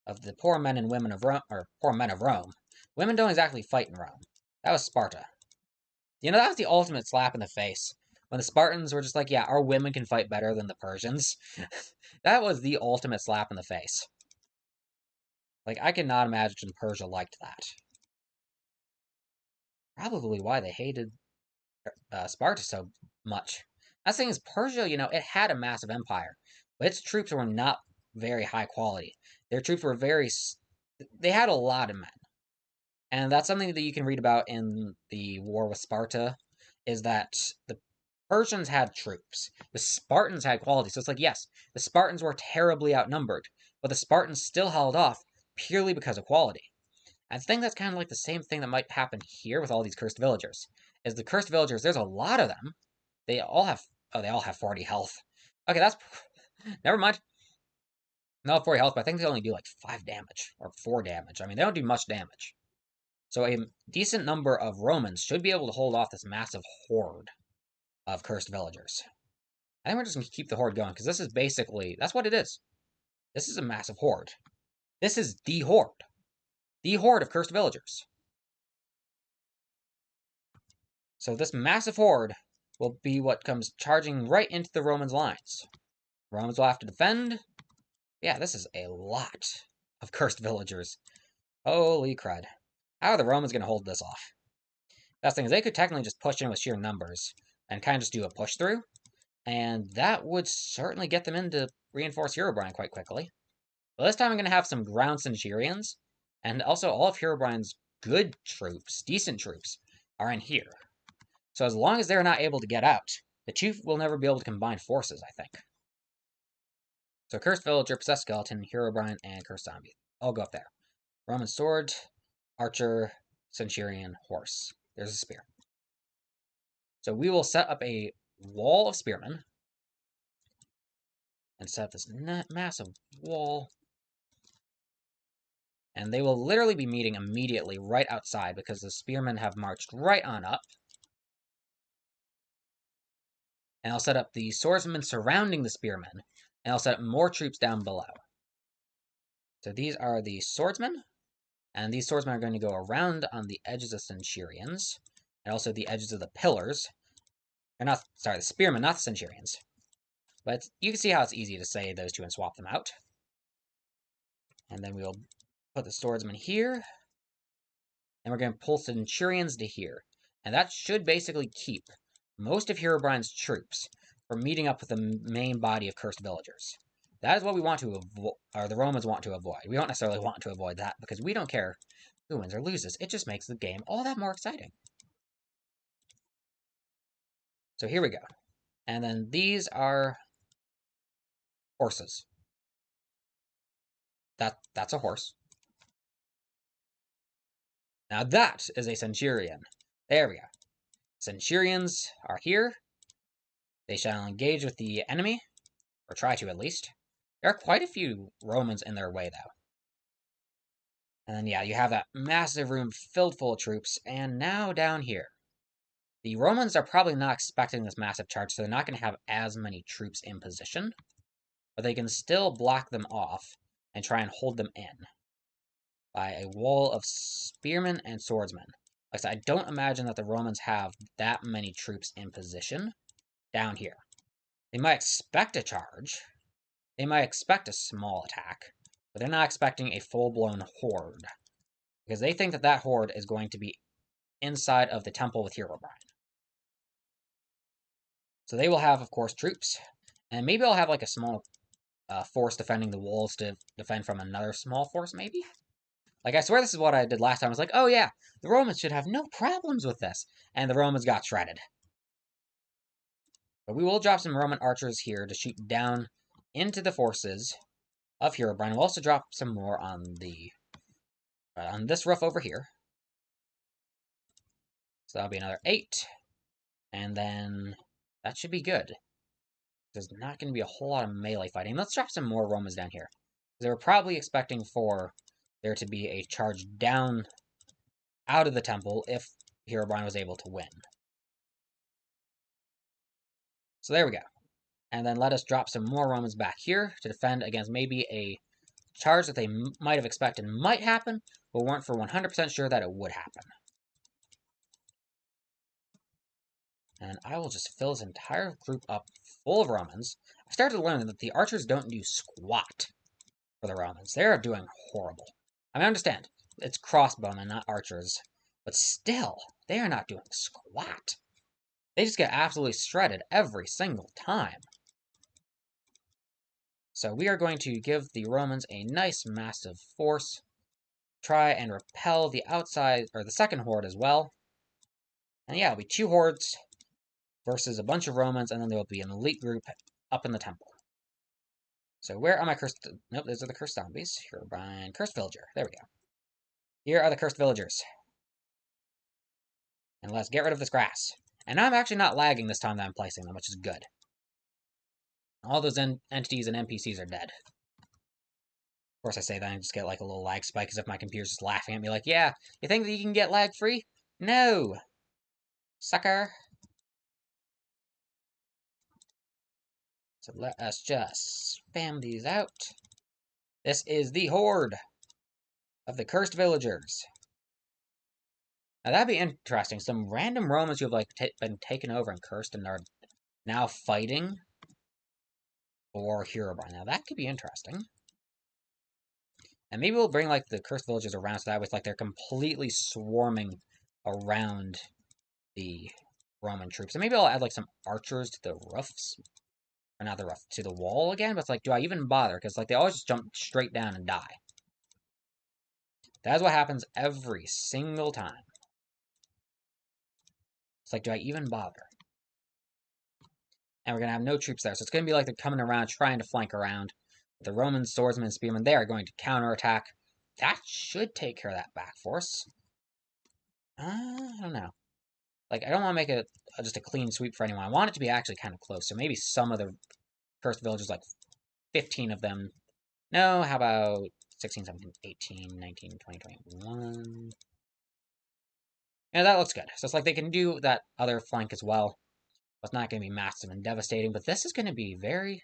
Speaker 1: of the poor men and women of Rome, or poor men of Rome. Women don't exactly fight in Rome. That was Sparta. That was the ultimate slap in the face. When the Spartans were just like, yeah, our women can fight better than the Persians. That was the ultimate slap in the face. I cannot imagine Persia liked that. Probably why they hated Sparta so much. That thing is, Persia, it had a massive empire, but its troops were not very high quality. Their troops were they had a lot of men. And that's something that you can read about in the war with Sparta, is that the Persians had troops. The Spartans had quality. So it's yes, the Spartans were terribly outnumbered, but the Spartans still held off purely because of quality. I think that's kind of the same thing that might happen here with all these cursed villagers. Is the cursed villagers, there's a lot of them. They all have 40 health. Okay, that's... Never mind. They all have 40 health, but I think they only do 5 damage, or 4 damage. They don't do much damage. So a decent number of Romans should be able to hold off this massive horde of cursed villagers. I think we're just going to keep the horde going, because this is basically... That's what it is. This is a massive horde. This is the horde. The horde of cursed villagers. So this massive horde will be what comes charging right into the Romans' lines. Romans will have to defend. Yeah, this is a lot of cursed villagers. Holy crud. How are the Romans going to hold this off? Best thing is they could technically just push in with sheer numbers and kind of just do a push through, and that would certainly get them into reinforce Herobrine quite quickly. But this time I'm going to have some ground Centurions, and also all of Herobrine's good troops, decent troops, are in here. So as long as they're not able to get out, the chief will never be able to combine forces, I think. So Cursed Villager, Possessed Skeleton, Herobrine, and Cursed Zombie. I'll go up there. Roman Sword, Archer, Centurion, Horse. There's a Spear. So we will set up a wall of Spearmen. And set up this massive wall. And they will literally be meeting immediately right outside because the Spearmen have marched right on up. And I'll set up the Swordsmen surrounding the Spearmen. And I'll set up more troops down below. So these are the Swordsmen. And these Swordsmen are going to go around on the edges of Centurions. And also the edges of the Pillars. The Spearmen, not the Centurions. But you can see how it's easy to say those two and swap them out. And then we'll put the Swordsmen here. And we're going to pull Centurions to here. And that should basically keep most of Herobrine's troops from meeting up with the main body of Cursed Villagers. That is what we want to avoid, or the Romans want to avoid. We don't necessarily want to avoid that, because we don't care who wins or loses. It just makes the game all that more exciting. So here we go. And then these are horses. That's a horse. Now that is a centurion. There we go. Centurions are here. They shall engage with the enemy, or try to at least. There are quite a few Romans in their way, though. And then, yeah, you have that massive room filled full of troops, and now down here. The Romans are probably not expecting this massive charge, so they're not going to have as many troops in position, but they can still block them off and try and hold them in by a wall of spearmen and swordsmen. Like I said, I don't imagine that the Romans have that many troops in position down here. They might expect a charge, they might expect a small attack, but they're not expecting a full-blown horde, because they think that that horde is going to be inside of the temple with Herobrine. So they will have, of course, troops, and maybe I'll have like a small force defending the walls to defend from another small force, maybe? Like, I swear this is what I did last time. I was like, oh yeah, the Romans should have no problems with this, and the Romans got shredded. But we will drop some Roman archers here to shoot down into the forces of Herobrine. We'll also drop some more on the on this roof over here. So that'll be another 8. And then that should be good. There's not going to be a whole lot of melee fighting. Let's drop some more Romans down here. They were probably expecting for there to be a charge down out of the temple if Herobrine was able to win. So there we go. And then let us drop some more Romans back here to defend against maybe a charge that they might have expected might happen, but weren't for 100% sure that it would happen. And I will just fill this entire group up full of Romans. I've started to learn that the archers don't do squat for the Romans. They're doing horrible. I mean, I understand. It's crossbowmen, not archers. But still, they are not doing squat. They just get absolutely shredded every single time. So we are going to give the Romans a nice massive force. Try and repel the outside, or the second horde as well. And yeah, it'll be 2 hordes versus a bunch of Romans, and then there will be an elite group up in the temple. So where are my cursed... Nope, those are the cursed zombies. Herobrine, cursed villager. There we go. Here are the cursed villagers. And let's get rid of this grass. And I'm actually not lagging this time that I'm placing them, which is good. All those entities and NPCs are dead. Of course I say that and I just get like a little lag spike as if my computer's just laughing at me like, yeah, you think that you can get lag-free? No! Sucker! So let us just spam these out. This is the horde of the cursed villagers. Now that'd be interesting. Some random Romans who have like been taken over and cursed and are now fighting for Herobrine. Now that could be interesting. And maybe we'll bring like the cursed villagers around so that way like they're completely swarming around the Roman troops. And maybe I'll add like some archers to the roofs. Or not the roof, to the wall again. But it's like, do I even bother? Because like they always just jump straight down and die. That's what happens every single time. It's like, do I even bother? And we're going to have no troops there. So it's going to be like they're coming around, trying to flank around. The Roman swordsmen and spearmen, they are going to counterattack. That should take care of that back force. I don't know. Like, I don't want to make it just a clean sweep for anyone. I want it to be actually kind of close. So maybe some of the cursed villagers, like 15 of them. No, how about 16, 17, 18, 19, 20, 21. Yeah, that looks good. So it's like they can do that other flank as well. It's not going to be massive and devastating, but this is going to be very,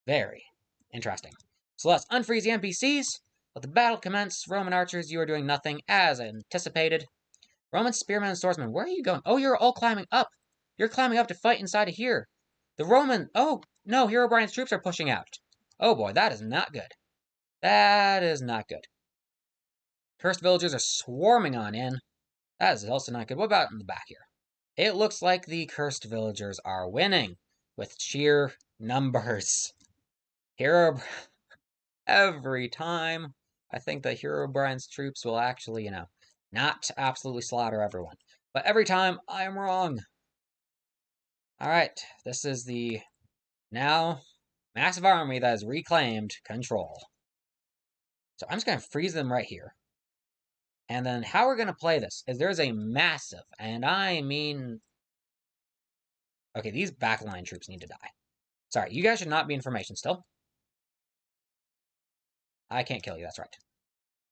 Speaker 1: very interesting. So let's unfreeze the NPCs. Let the battle commence. Roman archers, you are doing nothing as anticipated. Roman spearmen and swordsmen, where are you going? Oh, you're all climbing up. You're climbing up to fight inside of here. The Roman... Oh, no, Herobrine's troops are pushing out. Oh boy, that is not good. That is not good. Cursed villagers are swarming on in. That is also not good. What about in the back here? It looks like the cursed villagers are winning with sheer numbers. Every time, I think that Herobrine's troops will actually, not to absolutely slaughter everyone. But every time, I am wrong. Alright, this is the now massive army that has reclaimed control. So I'm just going to freeze them right here. And then how we're going to play this is there's a massive, and I mean... Okay, these backline troops need to die. Sorry, you guys should not be in formation still. I can't kill you, that's right.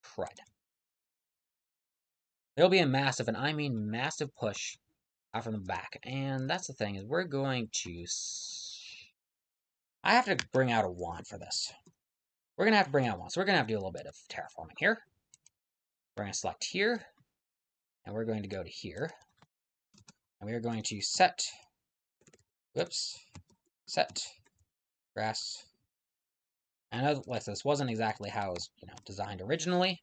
Speaker 1: Crud. There'll be a massive, and I mean massive push out from the back. And that's the thing, is we're going to... I have to bring out a wand for this. We're going to have to bring out one. So we're going to have to do a little bit of terraforming here. We're going to select here. And we're going to go to here. And we are going to set... Whoops. Set. Grass. I know like this wasn't exactly how it was, designed originally.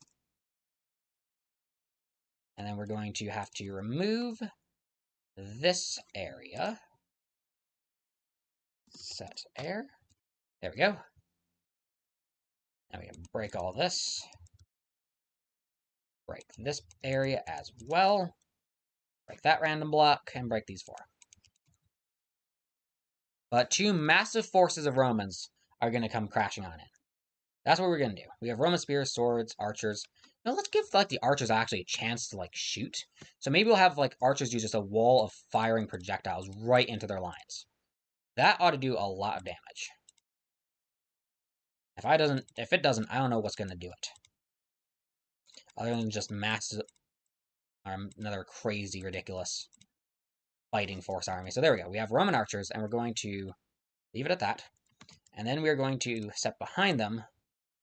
Speaker 1: And then we're going to have to remove this area. Set air. There we go. And we can break all this. Break this area as well. Break that random block, and break these 4. But 2 massive forces of Romans are going to come crashing on in. That's what we're going to do. We have Roman spears, swords, archers. Now let's give the archers actually a chance to shoot. So maybe we'll have archers do just a wall of firing projectiles right into their lines. That ought to do a lot of damage. If it doesn't, I don't know what's going to do it. Other than just massive, another crazy, ridiculous fighting force army. So there we go. We have Roman archers, and we're going to leave it at that. And then we're going to set behind them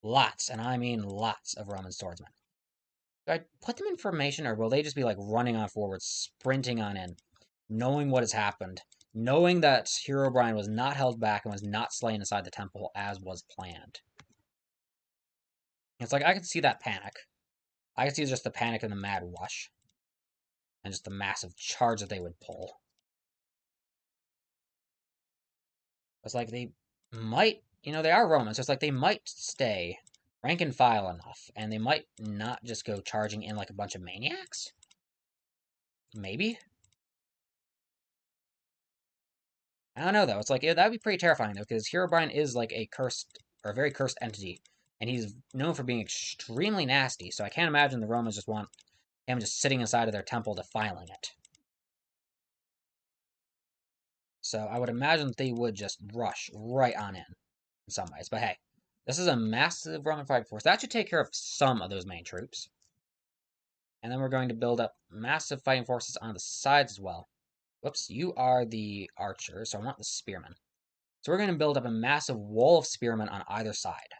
Speaker 1: lots, and I mean lots, of Roman swordsmen. Do I put them in formation, or will they just be running on forward, sprinting on in, knowing what has happened, knowing that Herobrine was not held back and was not slain inside the temple as was planned? It's I can see that panic. I can see just the panic and the mad rush. And just the massive charge that they would pull. It's they might, they are Romans, so it's they might stay rank and file enough, and they might not just go charging in a bunch of maniacs? Maybe? I don't know, though. It's that'd be pretty terrifying, though, because Herobrine is a cursed, or a very cursed entity, and he's known for being extremely nasty, so I can't imagine the Romans just want him just sitting inside of their temple defiling it. So I would imagine that they would just rush right on in some ways. But hey, this is a massive Roman fighting force. That should take care of some of those main troops. And then we're going to build up massive fighting forces on the sides as well. Whoops, you are the archer, so I want the spearmen. So we're going to build up a massive wall of spearmen on either side.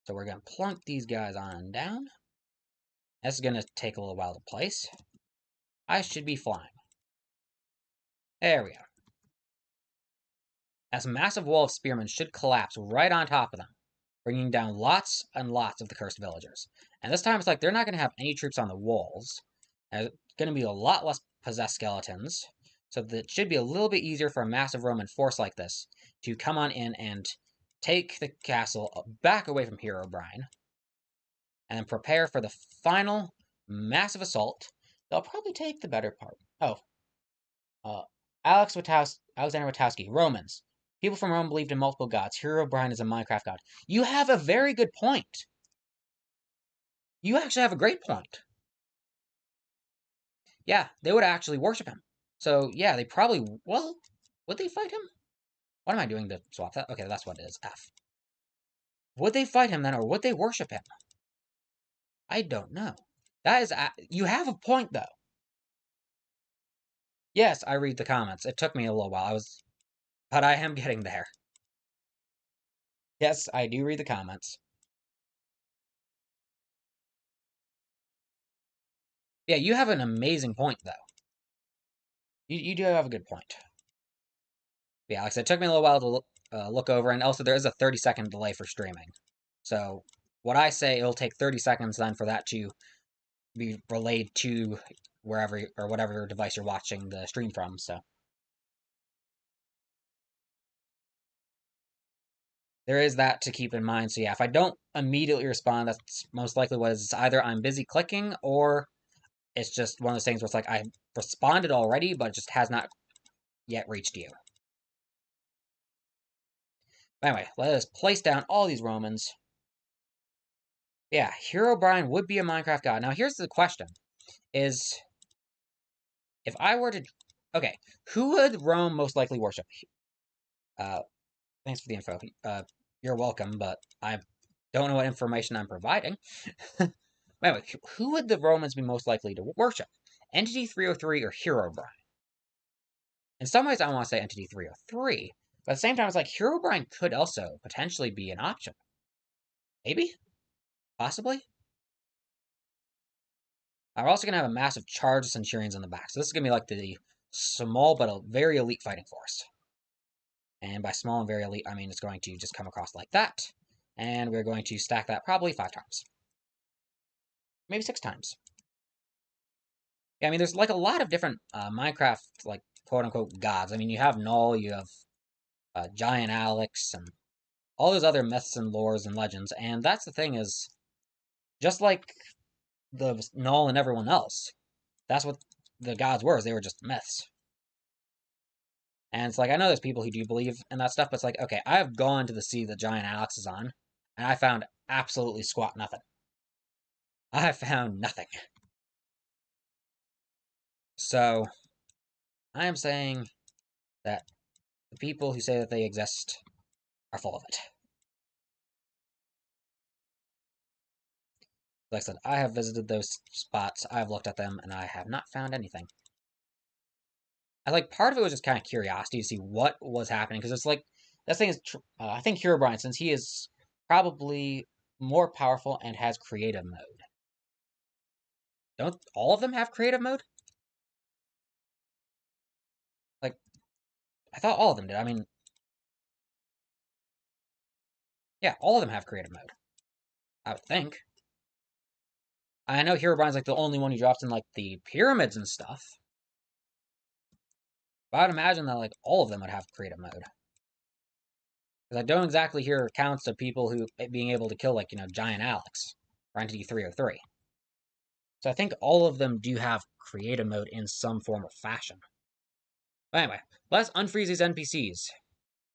Speaker 1: So we're going to plunk these guys on down. This is going to take a little while to place. I should be flying. There we go. This massive wall of spearmen should collapse right on top of them, bringing down lots and lots of the cursed villagers. And this time it's they're not going to have any troops on the walls. There's going to be a lot less possessed skeletons, so that it should be a little bit easier for a massive Roman force like this to come on in and take the castle back away from Herobrine, and then prepare for the final massive assault. They'll probably take the better part. Alexander Witowski, Romans. People from Rome believed in multiple gods. Herobrine is a Minecraft god. You have a very good point. You actually have a great point. Yeah, they would actually worship him. So, yeah, they probably... Well, would they fight him? What am I doing to swap that? Okay, that's what it is. F. Would they fight him then, or would they worship him? I don't know. That is... You have a point, though. Yes, I read the comments. It took me a little while. But I am getting there. Yes, I do read the comments. Yeah, you have an amazing point, though. You do have a good point. Yeah, like I said, it took me a little while to look over, and also there is a 30-second delay for streaming. So, what I say, it'll take 30 seconds then for that to be relayed to wherever, or whatever device you're watching the stream from, so... there is that to keep in mind. So yeah, if I don't immediately respond, that's most likely what it is. It's either I'm busy clicking or it's just one of those things where it's like I responded already, but it just has not yet reached you. But anyway, let us place down all these Romans. Yeah, Herobrine would be a Minecraft god. Now here's the question, is if I were to... Okay, who would Rome most likely worship? Thanks for the info. You're welcome, but I don't know what information I'm providing. Anyway, who would the Romans be most likely to worship? Entity 303 or Herobrine? In some ways, I want to say Entity 303, but at the same time, it's like Herobrine could also potentially be an option. Maybe? Possibly? We're also going to have a massive charge of Centurions in the back, so this is going to be like the small but a very elite fighting force. And by small and very elite, I mean it's going to just come across like that, and we're going to stack that probably 5 times. Maybe 6 times. Yeah, I mean, there's like a lot of different Minecraft, like, quote-unquote gods. I mean, you have Null, you have Giant Alex, and all those other myths and lores and legends, and that's the thing is, just like the Null and everyone else, that's what the gods were, is they were just myths. And it's like, I know there's people who do believe in that stuff, but it's like, okay, I've gone to the sea that Giant Alex is on, and I found absolutely squat nothing. I found nothing. So, I am saying that the people who say that they exist are full of it. Like I said, I have visited those spots, I've looked at them, and I have not found anything. I like part of it was just kind of curiosity to see what was happening, because it's like that thing is. I think Herobrine, since he is probably more powerful and has creative mode. Don't all of them have creative mode? Like, I thought all of them did. I mean, yeah, all of them have creative mode. I would think. I know Herobrine's like the only one who drops in like the pyramids and stuff. But I would imagine that like all of them would have creative mode. Because I don't exactly hear accounts of people who being able to kill like, Giant Alex or Entity 303. So I think all of them do have creative mode in some form or fashion. But anyway, let's unfreeze these NPCs.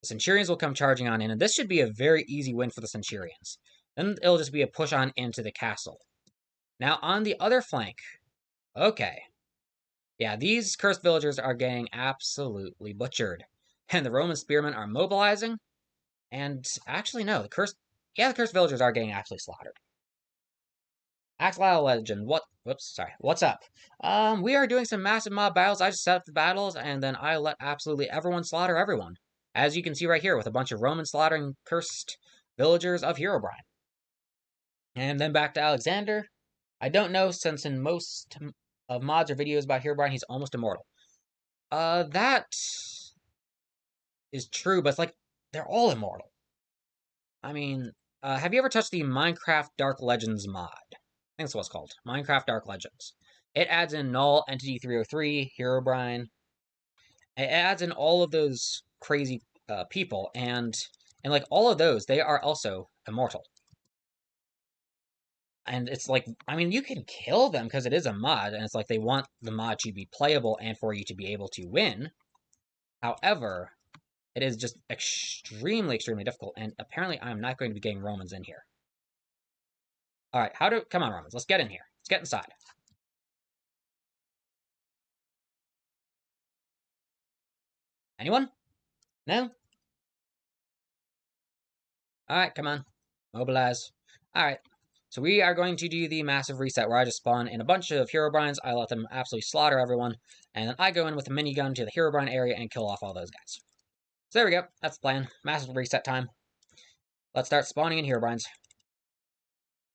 Speaker 1: The Centurions will come charging on in, and this should be a very easy win for the Centurions. Then it'll just be a push on into the castle. Now, on the other flank, okay. Yeah, these cursed villagers are getting absolutely butchered. And the Roman spearmen are mobilizing. And actually, no, the cursed villagers are getting absolutely slaughtered. Axolotl Legend, what's up? We are doing some massive mob battles. I just set up the battles, and then I let absolutely everyone slaughter everyone. As you can see right here, with a bunch of Roman slaughtering cursed villagers of Herobrine. And then back to Alexander. I don't know, since in most of mods or videos about Herobrine, he's almost immortal. That is true, but it's like, they're all immortal. I mean, have you ever touched the Minecraft Dark Legends mod? I think that's what it's called. Minecraft Dark Legends. It adds in Null, Entity 303, Herobrine. It adds in all of those crazy people, and like all of those, they are also immortal. And it's like, I mean, you can kill them because it is a mod, and it's like they want the mod to be playable and for you to be able to win. However, it is just extremely, extremely difficult, and apparently I'm not going to be getting Romans in here. Alright, come on, Romans, let's get in here. Let's get inside. Anyone? No? Alright, come on. Mobilize. Alright, so we are going to do the massive reset where I just spawn in a bunch of Herobrines, I let them absolutely slaughter everyone, and then I go in with a minigun to the Herobrine area and kill off all those guys. So there we go, that's the plan. Massive reset time. Let's start spawning in Herobrines.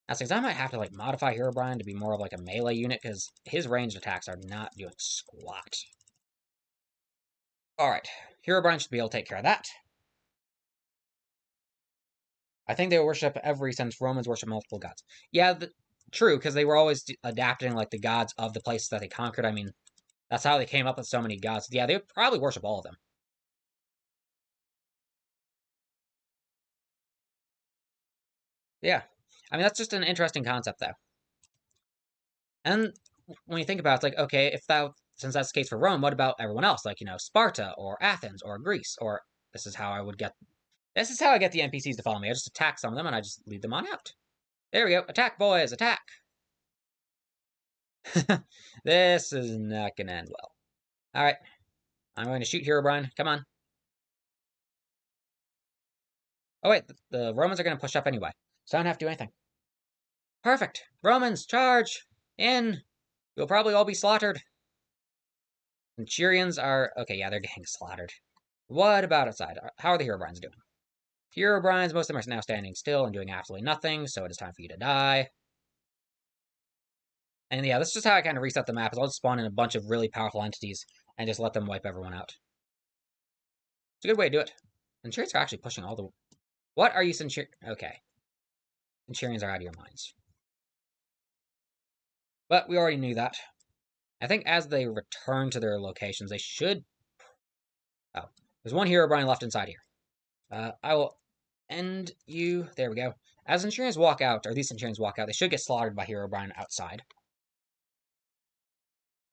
Speaker 1: Now, since I might have to like modify Herobrine to be more of like a melee unit, because his ranged attacks are not doing squat. Alright, Herobrine should be able to take care of that. I think they worship since Romans worship multiple gods. Yeah, true, because they were always adapting like the gods of the places that they conquered. I mean, that's how they came up with so many gods. Yeah, they would probably worship all of them. Yeah. I mean, that's just an interesting concept, though. And when you think about it, it's like, okay, since that's the case for Rome, what about everyone else? Like, Sparta or Athens or Greece or this is how I get the NPCs to follow me. I just attack some of them and I just lead them on out. There we go. Attack, boys, attack. This is not gonna end well. Alright. I'm going to shoot Herobrine. Come on. Oh wait, the Romans are gonna push up anyway. So I don't have to do anything. Perfect. Romans, charge! In! You'll probably all be slaughtered. Centurions are... Okay, yeah, they're getting slaughtered. What about outside? How are the Herobrines doing? Herobrines, most of them are now standing still and doing absolutely nothing, so it is time for you to die. And yeah, that's just how I kind of reset the map, is I'll just spawn in a bunch of really powerful entities and just let them wipe everyone out. It's a good way to do it. Centurions are actually pushing all the... What are you Centurions? Okay. Centurions are out of your minds. But we already knew that. I think as they return to their locations, they should... Oh, there's one Herobrine left inside here. I will end you... There we go. As Centurions walk out, or these Centurions walk out, they should get slaughtered by Herobrine outside.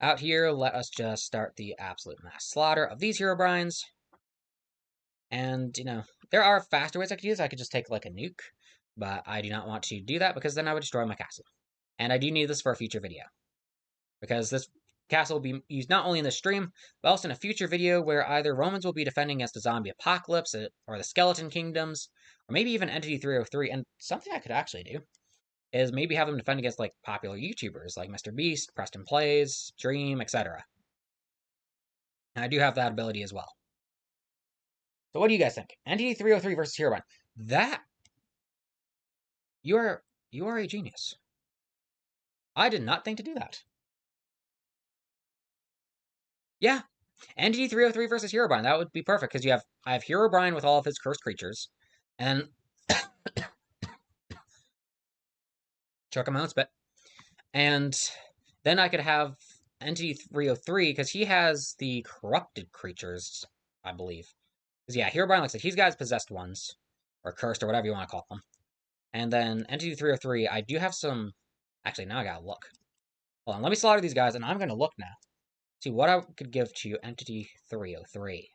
Speaker 1: Out here, let us just start the absolute mass slaughter of these Herobrines. And, there are faster ways I could use. I could just take, like, a nuke. But I do not want to do that, because then I would destroy my castle. And I do need this for a future video. Because this castle will be used not only in the stream, but also in a future video where either Romans will be defending against the zombie apocalypse, or the skeleton kingdoms, or maybe even Entity 303. And something I could actually do is maybe have them defend against, like, popular YouTubers, like Mr. Beast, Preston Plays, Dream, etc. And I do have that ability as well. So what do you guys think? Entity 303 versus Herobrine. That... You are a genius. I did not think to do that. Yeah. Entity 303 versus Herobrine. That would be perfect, because I have Herobrine with all of his cursed creatures. And choke him out a bit. And then I could have Entity 303, because he has the corrupted creatures, I believe. Because, yeah, Herobrine looks like he's got his possessed ones. Or cursed, or whatever you want to call them. And then Entity 303, I do have some... Actually, now I gotta look. Hold on, let me slaughter these guys, and I'm gonna look now. See what I could give to Entity 303.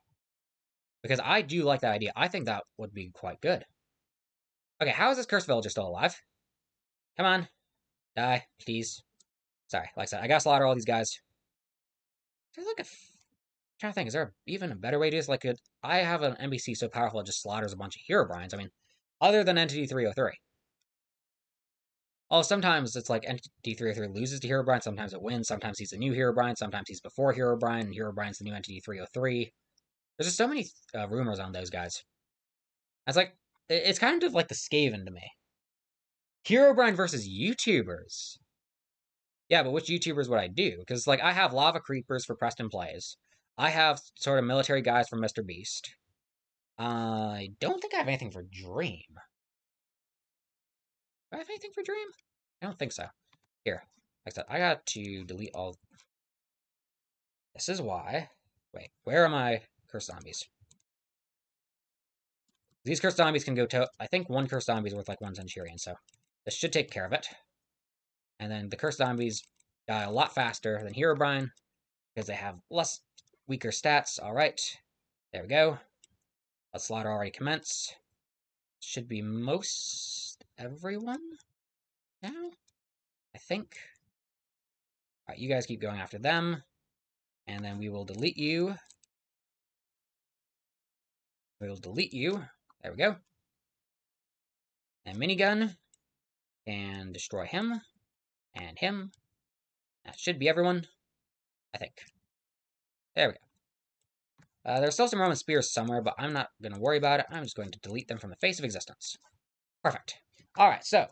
Speaker 1: Because I do like that idea. I think that would be quite good. Okay, how is this cursed villager still alive? Come on. Die, please. Sorry, like I said, I gotta slaughter all these guys. There's like a... I'm trying to think, is there even a better way to do this? Like, I have an NPC so powerful it just slaughters a bunch of Herobrines. I mean, other than Entity 303. Oh, sometimes it's like Entity 303 loses to Herobrine, sometimes it wins, sometimes he's a new Herobrine, sometimes he's before Herobrine, and Herobrine's the new Entity 303. There's just so many rumors on those guys. It's like, it's kind of like the Skaven to me. Herobrine versus YouTubers. Yeah, but which YouTubers would I do? Because, like, I have Lava Creepers for Preston Plays. I have sort of military guys from Mr. Beast. I don't think I have anything for Dream. Do I have anything for Dream? I don't think so. Here, like I said, I got to delete all... This is why... Wait, where are my cursed zombies? These cursed zombies can go to... I think one cursed zombie is worth like one Centurion, so this should take care of it. And then the cursed zombies die a lot faster than Herobrine, because they have weaker stats. Alright, there we go. Let's slaughter already commence. Should be most everyone now, I think. Alright, you guys keep going after them. And then we will delete you. We'll delete you. There we go. And minigun. And destroy him. And him. That should be everyone, I think. There we go. There's still some Roman spears somewhere, but I'm not going to worry about it. I'm just going to delete them from the face of existence. Perfect. Alright, so,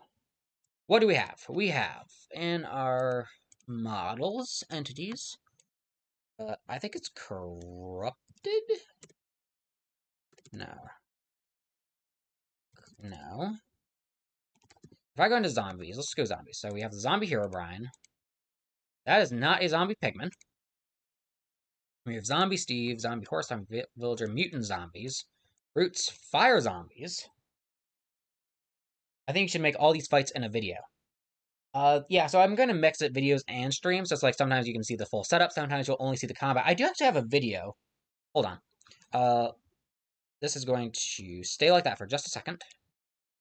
Speaker 1: what do we have? We have, in our models, entities, I think it's corrupted? No. No. If I go into zombies, let's go zombies. So we have the zombie Herobrine. That is not a zombie pigman. We have zombie Steve, zombie horse, zombie villager, mutant zombies, brutes, fire zombies. I think you should make all these fights in a video. Yeah, so I'm gonna mix it videos and streams. So it's like sometimes you can see the full setup, sometimes you'll only see the combat. I do actually have a video. Hold on. This is going to stay like that for just a second.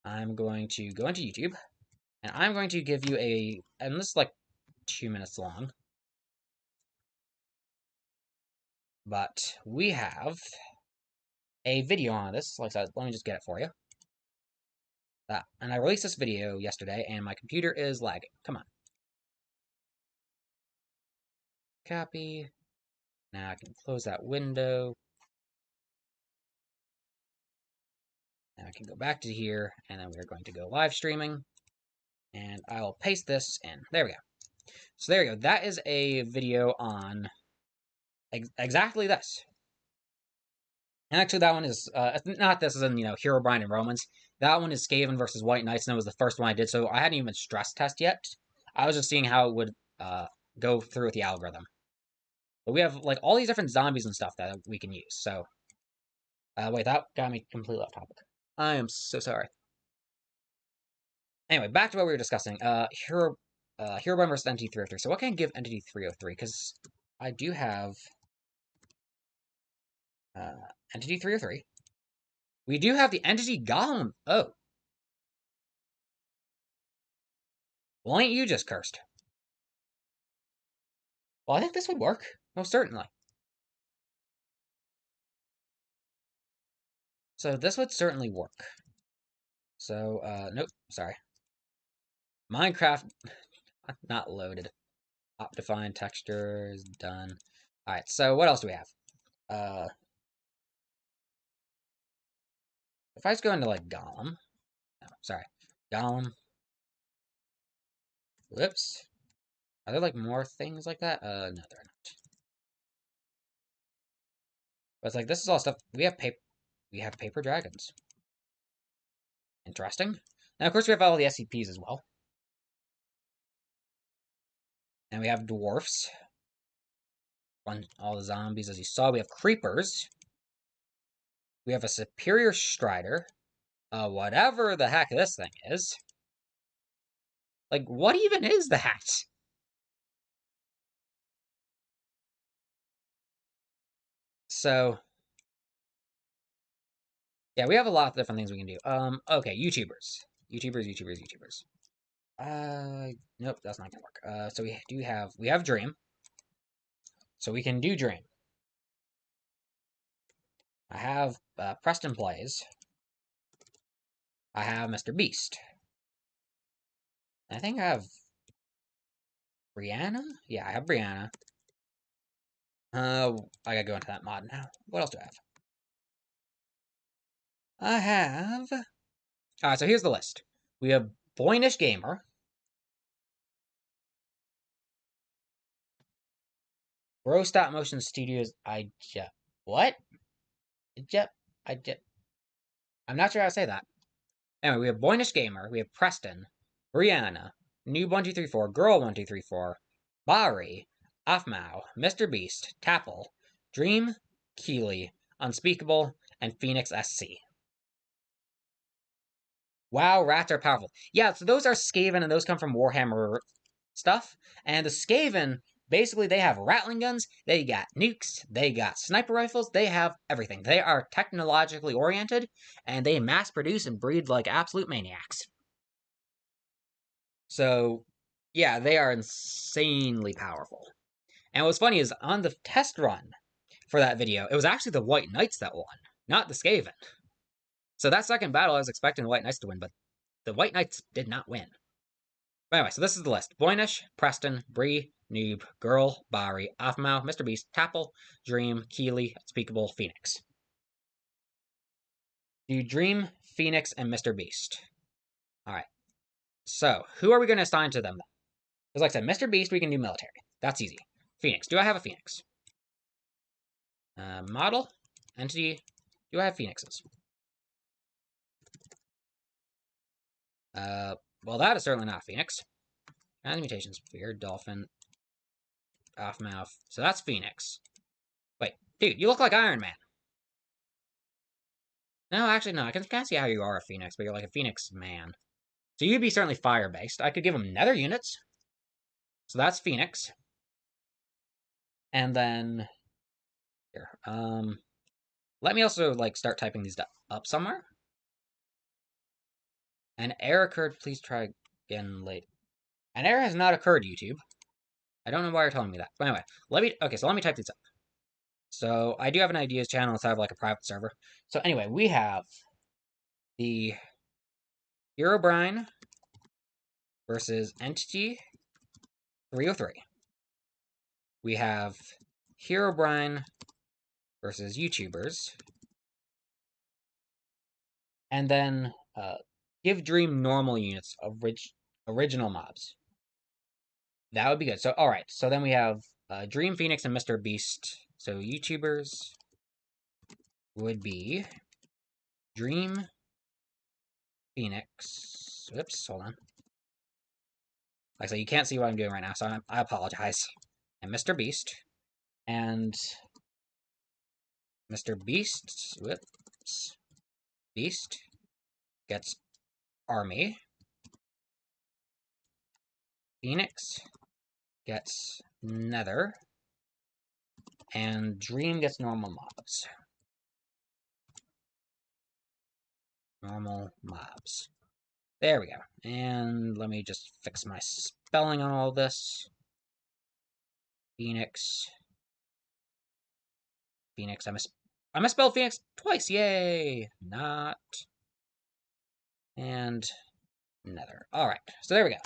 Speaker 1: I'm going to go into YouTube, and I'm going to give you and this is like 2 minutes long. But we have a video on this. Like I said, let me just get it for you. And I released this video yesterday, and my computer is lagging. Come on. Copy. Now I can close that window. Now I can go back to here, and then we're going to go live streaming. And I will paste this in. There we go. So there you go. That is a video on exactly this. And actually, that one is not this is in Herobrine and Romans. That one is Skaven versus White Knights, and it was the first one I did. So I hadn't even stress test yet. I was just seeing how it would go through with the algorithm. But we have like all these different zombies and stuff that we can use. So wait, that got me completely off topic. I am so sorry. Anyway, back to what we were discussing. Herobrine versus Entity 303. So what can I give Entity 303? Because I do have Entity 303. We do have the Entity Golem. Oh. Well, ain't you just cursed? Well, I think this would work. Most certainly. So this would certainly work. So, nope, sorry. Minecraft, not loaded. Optifine textures, done. Alright, so what else do we have? If I just go into, like, Golem. No, sorry. Golem. Whoops. Are there, like, more things like that? No, there are not. But it's like, this is all stuff. We have paper dragons. Interesting. Now, of course, we have all the SCPs as well. And we have dwarfs. Run all the zombies, as you saw. We have creepers. We have a superior strider. Whatever the heck this thing is. Like, what even is that? So, yeah, we have a lot of different things we can do. Okay, YouTubers. YouTubers. Nope, that's not gonna work. So we have Dream. So we can do Dream. I have Preston Plays. I have Mr. Beast. I think I have Brianna? Yeah, I have Brianna. I gotta go into that mod now. What else do I have? I have... Alright, so here's the list. We have Boynish Gamer. Bro Stop Motion Studios. What? I'm not sure how to say that. Anyway, we have Boynish Gamer. We have Preston. Brianna. Noob1234. Girl1234. Bari. Afmao. Mr. Beast. Tapple. Dream. Keeley. Unspeakable. And Phoenix SC. Wow, rats are powerful. Yeah, so those are Skaven, and those come from Warhammer stuff. And the Skaven, basically, they have Rattling guns, they got nukes, they got sniper rifles, they have everything. They are technologically oriented, and they mass produce and breed like absolute maniacs. So, yeah, they are insanely powerful. And what's funny is, on the test run for that video, it was actually the White Knights that won, not the Skaven. So that second battle, I was expecting the White Knights to win, but the White Knights did not win. But anyway, so this is the list. Boynish, Preston, Bree, Noob, Girl, Bari, Afmao, Mr. Beast, Tapple, Dream, Keeley, Unspeakable, Phoenix. Do Dream, Phoenix, and Mr. Beast. Alright. So, who are we going to assign to them? Because like I said, Mr. Beast, we can do military. That's easy. Phoenix. Do I have a Phoenix? Model. Entity. Do I have Phoenixes? Well, that is certainly not a Phoenix. Mutations. Weird. Dolphin. Off mouth. So that's Phoenix. Wait, dude, you look like Iron Man. No, actually, no. I can kind of see how you are a Phoenix, but you're like a Phoenix man. So you'd be certainly fire-based. I could give him nether units. So that's Phoenix. And then... Here. Let me also, like, start typing these up somewhere. An error occurred. Please try again late. An error has not occurred, YouTube. I don't know why you're telling me that. But anyway, let me type these up. So I do have an ideas channel inside of like a private server. So anyway, we have the Herobrine versus Entity 303. We have Herobrine versus YouTubers. And then give Dream normal units of original mobs. That would be good. So, alright. So then we have Dream, Phoenix, and Mr. Beast. So YouTubers would be Dream, Phoenix. Whoops, hold on. Like I said, you can't see what I'm doing right now, so I apologize. And Mr. Beast. And Mr. Beast, whoops, Beast gets Army. Phoenix gets Nether. And Dream gets normal mobs. Normal mobs. There we go. And let me just fix my spelling on all this. Phoenix. Phoenix. I misspelled Phoenix twice. Yay! Not. And Nether. Alright. So there we go.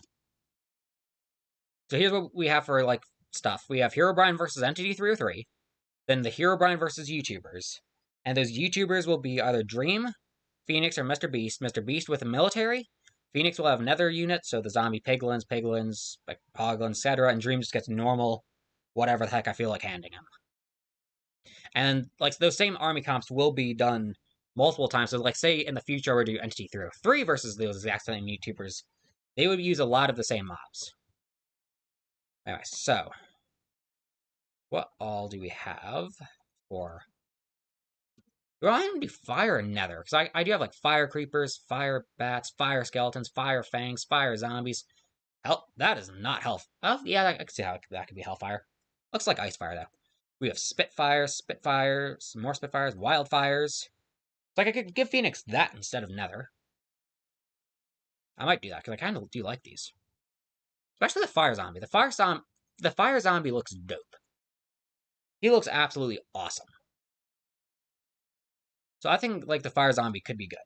Speaker 1: So here's what we have for, like, stuff. We have Herobrine versus Entity 303. Then the Herobrine versus YouTubers. And those YouTubers will be either Dream, Phoenix, or Mr. Beast. Mr. Beast with a military. Phoenix will have Nether units, so the zombie piglins, like Poglins, etc. And Dream just gets normal, whatever the heck I feel like handing him. And, like, those same army comps will be done multiple times. So, like, say in the future we do Entity 303 versus those exact same YouTubers, they would use a lot of the same mobs. Anyway, so what all do we have for... Do I want to do fire and nether? Because I do have, like, fire creepers, fire bats, fire skeletons, fire fangs, fire zombies. Hell, that is not hell. Oh, yeah, I can see how that could be hellfire. Looks like ice fire, though. We have Spitfires, more Spitfires, Wildfires. It's like I could give Phoenix that instead of Nether. I might do that, because I kind of do like these. Especially the Fire Zombie. The Fire Zombie looks dope. He looks absolutely awesome. So I think, like, the Fire Zombie could be good.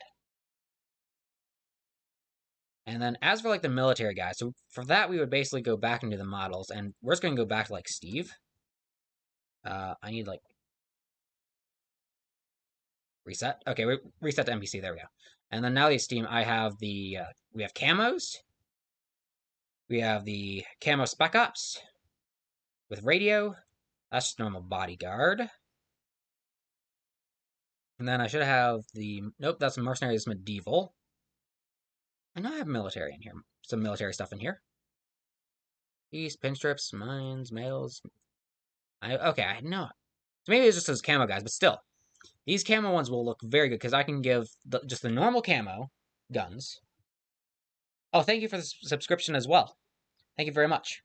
Speaker 1: And then, as for, like, the military guys, so for that, we would basically go back into the models, and we're just going to go back to, like, Steve. I need, like... Reset? Okay, reset to NPC, there we go. And then now the Steam, I have the... we have camos. We have the camo Spec Ops. With radio. That's just normal bodyguard. And then I should have the... Nope, that's mercenaries medieval. I know I have military in here. Some military stuff in here. East, pinstrips, mines, males. Okay, I know. So maybe it's just those camo guys, but still. These camo ones will look very good, because I can give just the normal camo guns. Oh, thank you for the subscription as well. Thank you very much.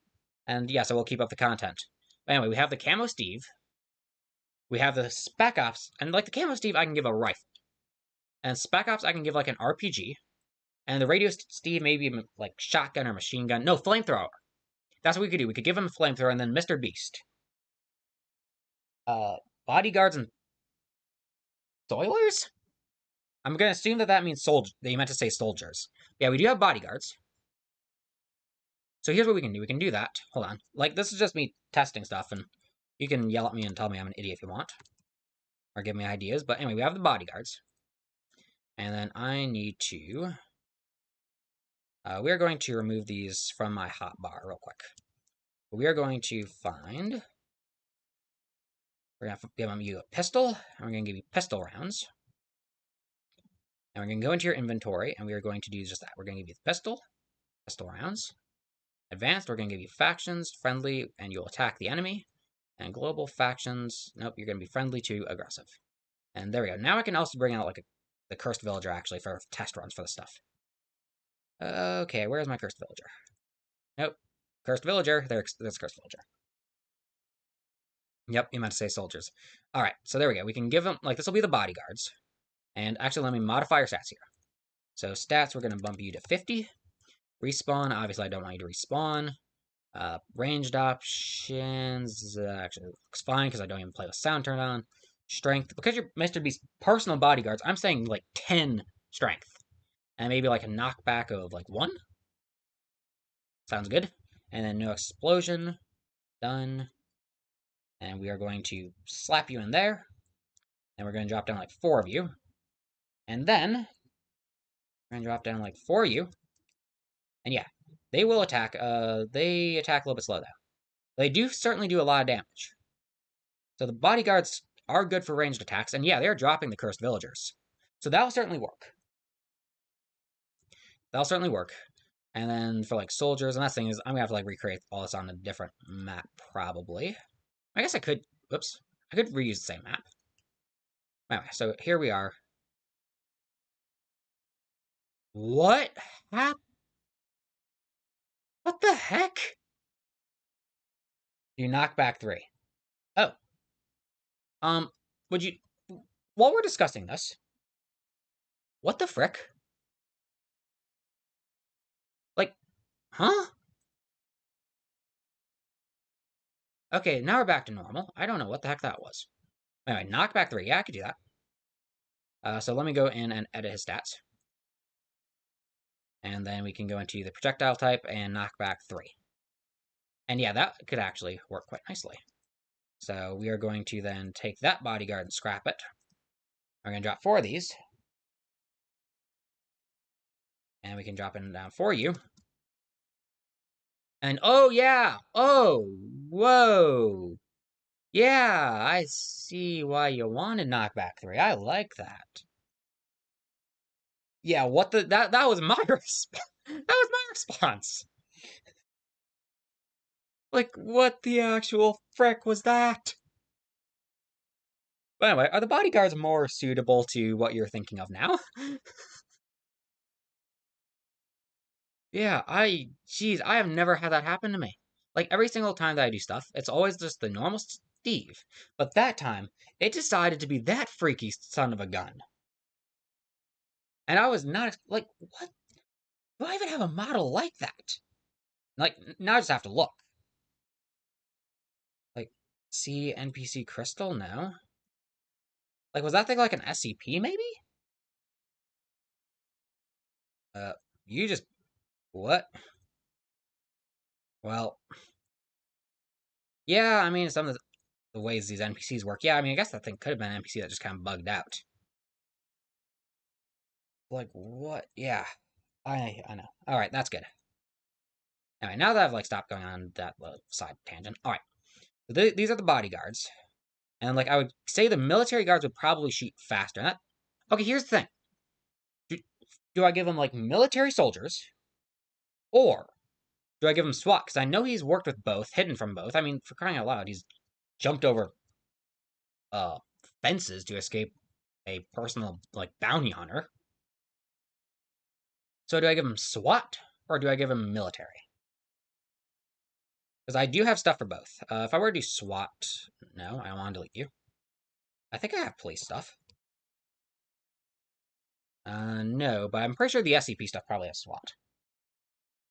Speaker 1: And yes, I will keep up the content. But anyway, we have the camo Steve. We have the Spec Ops. And like the camo Steve, I can give a rifle. And Spec Ops, I can give like an RPG. And the radio Steve, maybe like shotgun or machine gun. No, flamethrower. That's what we could do. We could give him a flamethrower and then Mr. Beast. Bodyguards and Soilers? I'm going to assume that means soldiers. That you meant to say soldiers. Yeah, we do have bodyguards. So here's what we can do. We can do that. Hold on. Like, this is just me testing stuff, and you can yell at me and tell me I'm an idiot if you want. Or give me ideas. But anyway, we have the bodyguards. And then I need to... we are going to remove these from my hotbar real quick. We are going to find... We're going to give you a pistol, and we're going to give you pistol rounds. And we're going to go into your inventory, and we are going to do just that. We're going to give you the pistol rounds. Advanced, we're going to give you factions, friendly, and you'll attack the enemy. And global factions, nope, you're going to be friendly to aggressive. And there we go. Now I can also bring out like the cursed villager actually for test runs for this stuff. Okay, where's my cursed villager? Nope. Cursed villager. There's cursed villager. Yep, you meant to say soldiers. Alright, so there we go. We can give them, like, this will be the bodyguards. And actually, let me modify your stats here. So stats, we're going to bump you to 50. Respawn, obviously I don't want you to respawn. Ranged options, actually looks fine because I don't even play with sound turned on. Strength, because you're Mr. Beast's personal bodyguards, I'm saying like 10 strength. And maybe like a knockback of like 1. Sounds good. And then no explosion. Done. And we are going to slap you in there. And we're going to drop down like 4 of you. And then, we're going to drop down like 4 of you. And yeah, they will attack. They attack a little bit slow though. They do certainly do a lot of damage. So the bodyguards are good for ranged attacks, and yeah, they're dropping the cursed villagers. So that'll certainly work. That'll certainly work. And then for like soldiers, and that thing is, I'm gonna have to like recreate all this on a different map probably. I guess I could. Whoops, I could reuse the same map. Anyway, so here we are. What happened? What the heck? You knock back 3. Oh. Would you? While we're discussing this, what the frick? Like, huh? Okay, now we're back to normal. I don't know what the heck that was. Anyway, knock back 3. Yeah, I could do that. So let me go in and edit his stats. And then we can go into the projectile type and knock back 3. And yeah, that could actually work quite nicely. So we are going to then take that bodyguard and scrap it. We're going to drop 4 of these. And we can drop in down for you. And oh yeah! Oh! Whoa! Yeah, I see why you want to knock back 3. I like that. Yeah, what the that was my response. That was my response. Like, what the actual frick was that? But anyway, are the bodyguards more suitable to what you're thinking of now? Yeah, jeez, I have never had that happen to me. Like, every single time that I do stuff, it's always just the normal Steve. But that time, it decided to be that freaky son of a gun. And I was not, like, what? Do I even have a model like that? Like, now I just have to look. Like, see NPC Crystal? No. Like, was that thing like an SCP, maybe? Uh, you just, what? Well, yeah, I mean, some of the ways these NPCs work. Yeah, I mean, I guess that thing could have been an NPC that just kind of bugged out. Like, what? Yeah, I know. All right, that's good. Anyway, now that I've, like, stopped going on that side tangent. All right, so these are the bodyguards. And, like, I would say the military guards would probably shoot faster. And that, okay, here's the thing. Do I give them, like, military soldiers? Or do I give him SWAT? Because I know he's worked with both, hidden from both. I mean, for crying out loud, he's jumped over uh, fences to escape a personal, like, bounty hunter. So do I give him SWAT, or do I give him military? Because I do have stuff for both. If I were to do SWAT, no, I don't want to delete you. I think I have police stuff. No, but I'm pretty sure the SCP stuff probably has SWAT.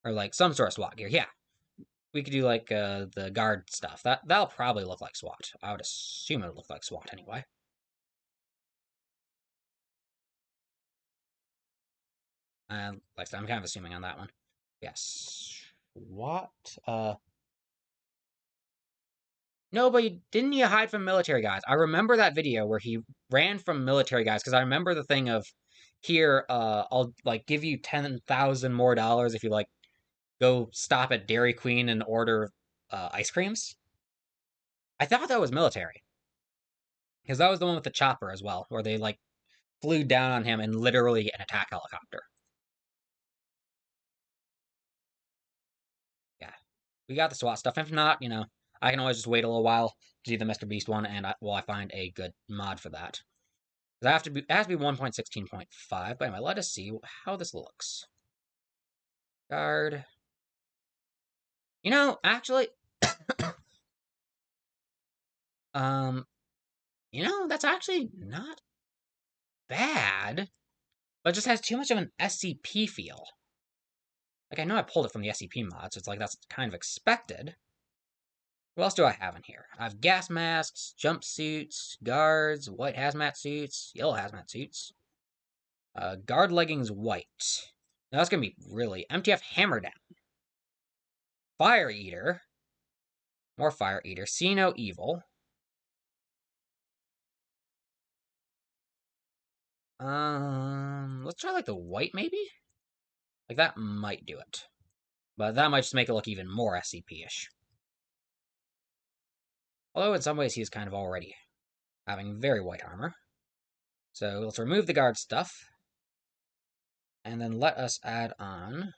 Speaker 1: Or, like, some sort of SWAT gear, yeah. We could do, like, the guard stuff. That'll probably look like SWAT. I would assume it would look like SWAT anyway. Like I said, I'm kind of assuming on that one. Yes. What? No, but didn't you hide from military guys? I remember that video where he ran from military guys, because I remember the thing of, here, I'll, like, give you 10,000 more dollars if you, like, go stop at Dairy Queen and order, ice creams. I thought that was military. Because that was the one with the chopper as well, where they, like, flew down on him in literally an attack helicopter. Yeah. We got the SWAT stuff. If not, you know, I can always just wait a little while to do the Mr. Beast one, and I find a good mod for that. It has to be 1.16.5, but anyway, let us see how this looks. Guard. You know, actually, that's actually not bad, but it just has too much of an SCP feel. Like, I know I pulled it from the SCP mod, so it's like that's kind of expected. What else do I have in here? I have gas masks, jumpsuits, guards, white hazmat suits, yellow hazmat suits. Guard leggings white. Now that's gonna be really MTF hammer down. Fire eater. More fire eater. See no evil. Let's try like the white maybe? Like that might do it. But that might just make it look even more SCP-ish. Although in some ways he's kind of already having very white armor. So let's remove the guard stuff. And then let us add on.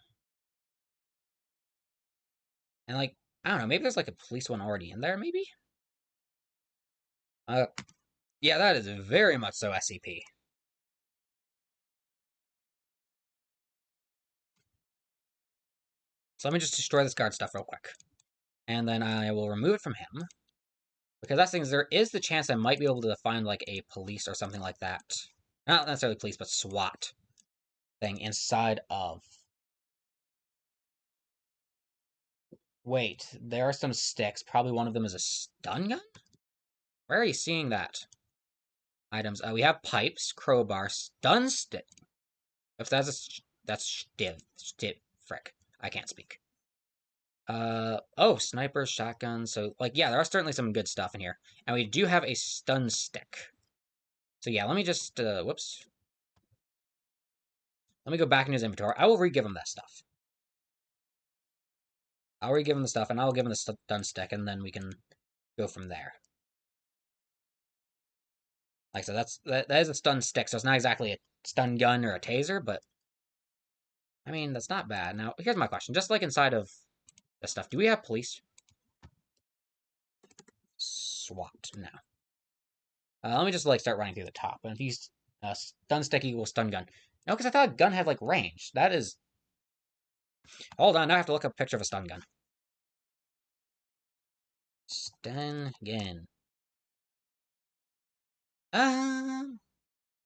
Speaker 1: And like, I don't know, maybe there's like a police one already in there, maybe? Yeah, that is very much so SCP. So let me just destroy this guard stuff real quick. And then I will remove it from him. Because that's the thing, there is the chance I might be able to find like a police or something like that. Not necessarily police, but SWAT thing inside of. Wait, there are some sticks. Probably one of them is a stun gun? Where are you seeing that? Items. We have pipes, crowbar, stun stick. If that's that's stiv, frick. I can't speak. Oh, snipers, shotguns. So, like, yeah, there are certainly some good stuff in here. And we do have a stun stick. So, yeah, let me just, whoops. Let me go back into his inventory. I will re-give him that stuff. I'll re-give him the stuff, and I'll give him the stun stick, and then we can go from there. Like I said, that is a stun stick, so it's not exactly a stun gun or a taser, but I mean, that's not bad. Now, here's my question. Just like inside of this stuff, do we have police? SWAT, no. Let me just, like, start running through the top. And if he's stun stick equals stun gun. No, because I thought gun had, like, range. That is... Hold on, now I have to look up a picture of a stun gun. Stun gun.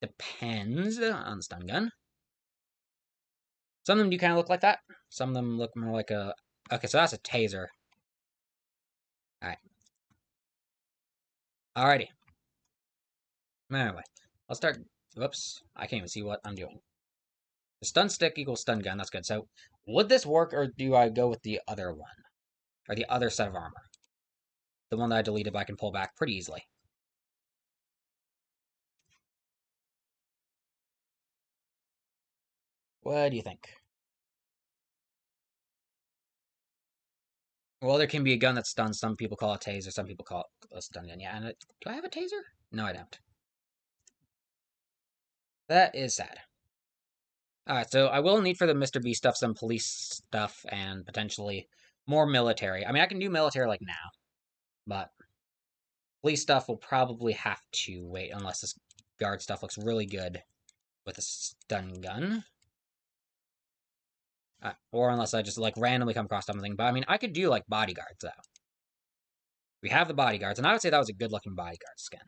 Speaker 1: Depends on the stun gun. Some of them do kind of look like that. Some of them look more like a... Okay, so that's a taser. Alright. Alrighty. Anyway, I'll start... Whoops. I can't even see what I'm doing. The stun stick equals stun gun. That's good. So, would this work, or do I go with the other one? Or the other set of armor? The one that I deleted, but I can pull back pretty easily. What do you think? Well, there can be a gun that stuns. Some people call it a taser. Some people call it a stun gun. Yeah, and do I have a taser? No, I don't. That is sad. Alright, so I will need for the Mr. B stuff some police stuff and potentially more military. I mean, I can do military like now, but police stuff will probably have to wait unless this guard stuff looks really good with a stun gun. Or unless I just, like, randomly come across something. But, I mean, I could do, like, bodyguards, though. We have the bodyguards, and I would say that was a good-looking bodyguard skin.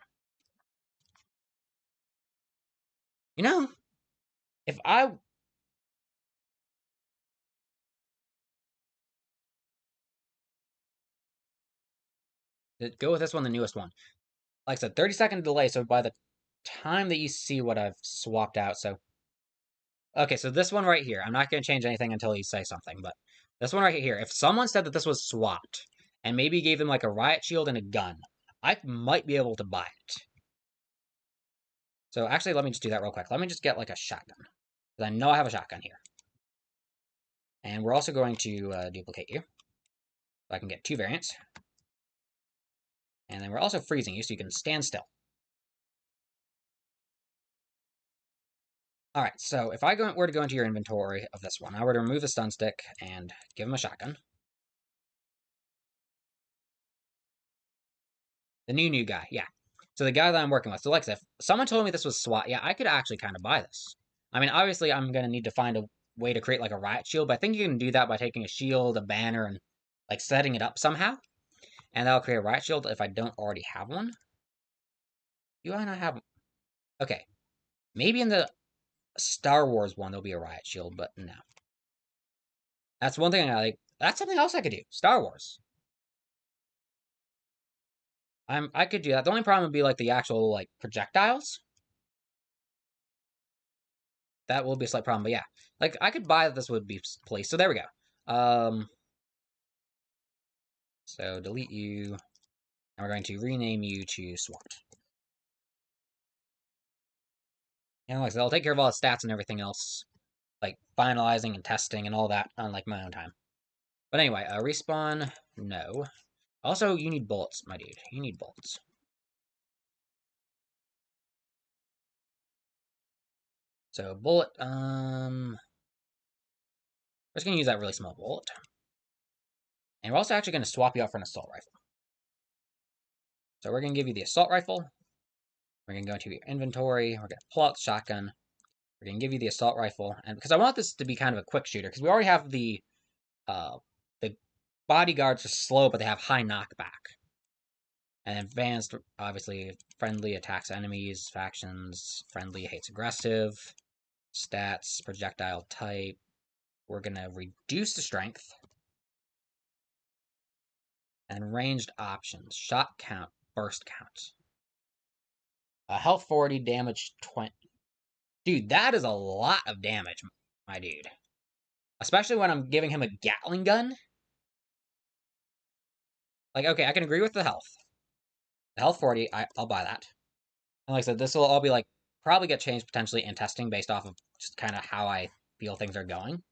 Speaker 1: You know, if I... Go with this one, the newest one. Like I said, 30-second delay, so by the time that you see what I've swapped out, so... Okay, so this one right here, I'm not going to change anything until you say something, but this one right here, if someone said that this was swapped, and maybe gave them, like, a riot shield and a gun, I might be able to buy it. So, actually, let me just do that real quick. Let me just get, like, a shotgun. Because I know I have a shotgun here. And we're also going to duplicate you. So I can get 2 variants. And then we're also freezing you so you can stand still. Alright, so if I were to go into your inventory of this one, I were to remove the stun stick and give him a shotgun. The new guy, yeah. So the guy that I'm working with. So like I said, if someone told me this was SWAT, yeah, I could actually kind of buy this. I mean, obviously I'm going to need to find way to create like a riot shield, but I think you can do that by taking a shield, a banner, and like setting it up somehow. And that'll create a riot shield if I don't already have one. Do I not have... Okay. Maybe in the Star Wars one there'll be a riot shield, but no. That's one thing I like. That's something else I could do. Star Wars. I could do that. The only problem would be like the actual like projectiles. That will be a slight problem, but yeah. Like I could buy that this would be placed. So there we go. So delete you. And we're going to rename you to SWAT. And like I said, I'll take care of all the stats and everything else. Like finalizing and testing and all that on like my own time. But anyway, respawn, no. Also, you need bullets, my dude. You need bullets. So bullet, we're just gonna use that really small bullet. And we're also actually gonna swap you out for an assault rifle. So we're gonna give you the assault rifle. We're gonna go into your inventory. We're gonna pull out the shotgun. We're gonna give you the assault rifle, and because I want this to be kind of a quick shooter, because we already have the bodyguards are slow, but they have high knockback. And advanced, obviously, friendly attacks enemies, factions, friendly hates aggressive, stats, projectile type. We're gonna reduce the strength. And ranged options, shot count, burst count. Health 40, damage 20. Dude, that is a lot of damage, my dude. Especially when I'm giving him a Gatling gun. Like, okay, I can agree with the health. The health 40, I'll buy that. And like I said, this will all be like, probably get changed potentially in testing based off of just kind of how I feel things are going.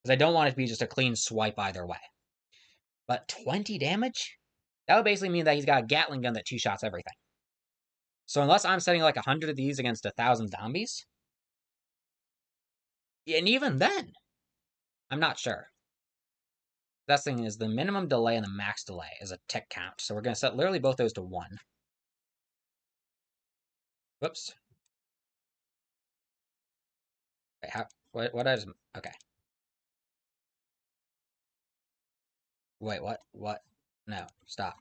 Speaker 1: Because I don't want it to be just a clean swipe either way. But 20 damage? That would basically mean that he's got a Gatling gun that two-shots everything. So unless I'm setting like 100 of these against 1,000 zombies, and even then, I'm not sure. That thing is the minimum delay and the max delay is a tick count. So we're going to set literally both those to 1. Whoops. Wait, how, what is... Okay. Wait, what? What? No, stop.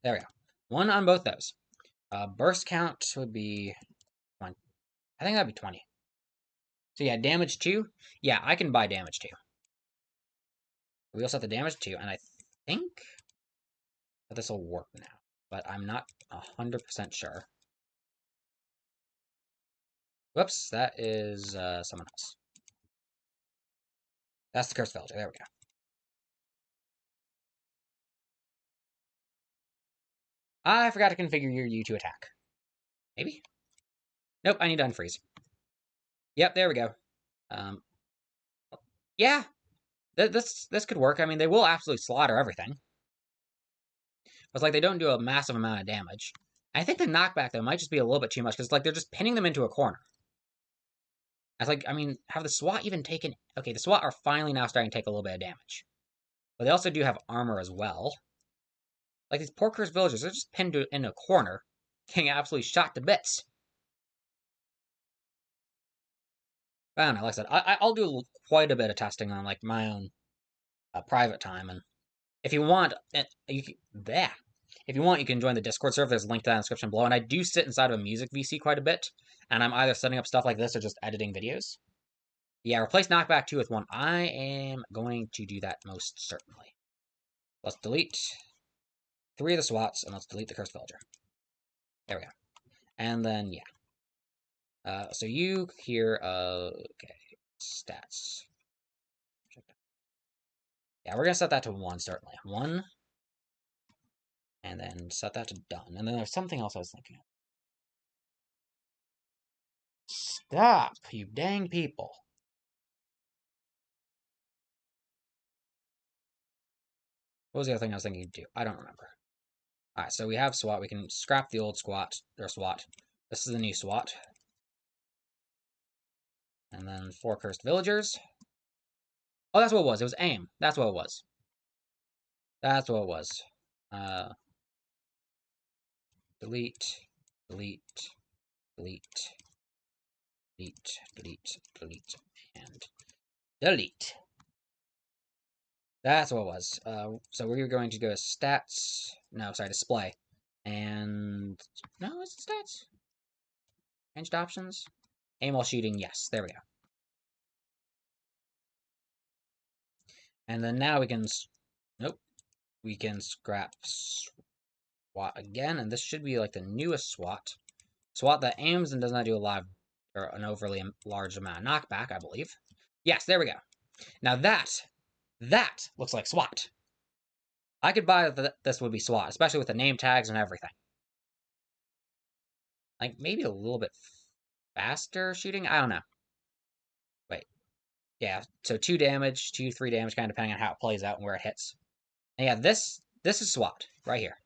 Speaker 1: There we go. 1 on both those. Burst count would be 1. I think that'd be 20. So yeah, damage 2. Yeah, I can buy damage 2. We'll set the damage 2, and I think that this will work now. But I'm not 100% sure. Whoops, that is someone else. That's the Cursed Villager. There we go. I forgot to configure you to attack. Maybe? Nope, I need to unfreeze. Yep, there we go. Yeah, this could work. I mean, they will absolutely slaughter everything. But it's like they don't do a massive amount of damage. I think the knockback, though, might just be a little bit too much, because like they're just pinning them into a corner. It's like, I mean, have the SWAT even taken... Okay, the SWAT are finally now starting to take a little bit of damage. But they also do have armor as well. Like, these poor Cursed Villagers, they're just pinned in a corner, getting absolutely shot to bits. I don't know, like I said, I'll do quite a bit of testing on, like, my own private time, and if you want, if you want, you can join the Discord server. There's a link to that in the description below, and I do sit inside of a music VC quite a bit, and I'm either setting up stuff like this or just editing videos. Yeah, replace knockback 2 with 1. I am going to do that most certainly. Let's delete 3 of the SWATs, and let's delete the Cursed Villager. There we go. And then, yeah. So you here, okay, stats. Yeah, we're gonna set that to 1, certainly. 1. And then set that to done. And then there's something else I was thinking of. Stop, you dang people. What was the other thing I was thinking to do? I don't remember. Alright, so we have SWAT. We can scrap the old SWAT. This is the new SWAT. And then 4 Cursed Villagers. Oh, that's what it was. It was AIM. That's what it was. That's what it was. Delete, delete, delete, delete, delete, delete, and delete. That's what it was. So we were going to go to stats. No, sorry, display. And no, it's stats. Ranged options. Aim while shooting. Yes, there we go. And then now we can. Nope. We can scrap SWAT again, and this should be like the newest SWAT. SWAT that aims and does not do a lot of, or an overly large amount of knockback, I believe. Yes, there we go. Now that looks like SWAT. I could buy that this would be SWAT, especially with the name tags and everything. Like, maybe a little bit faster shooting? I don't know. Wait. Yeah, so 2 damage, 2, 3 damage, kind of depending on how it plays out and where it hits. And yeah, this is SWAT, right here.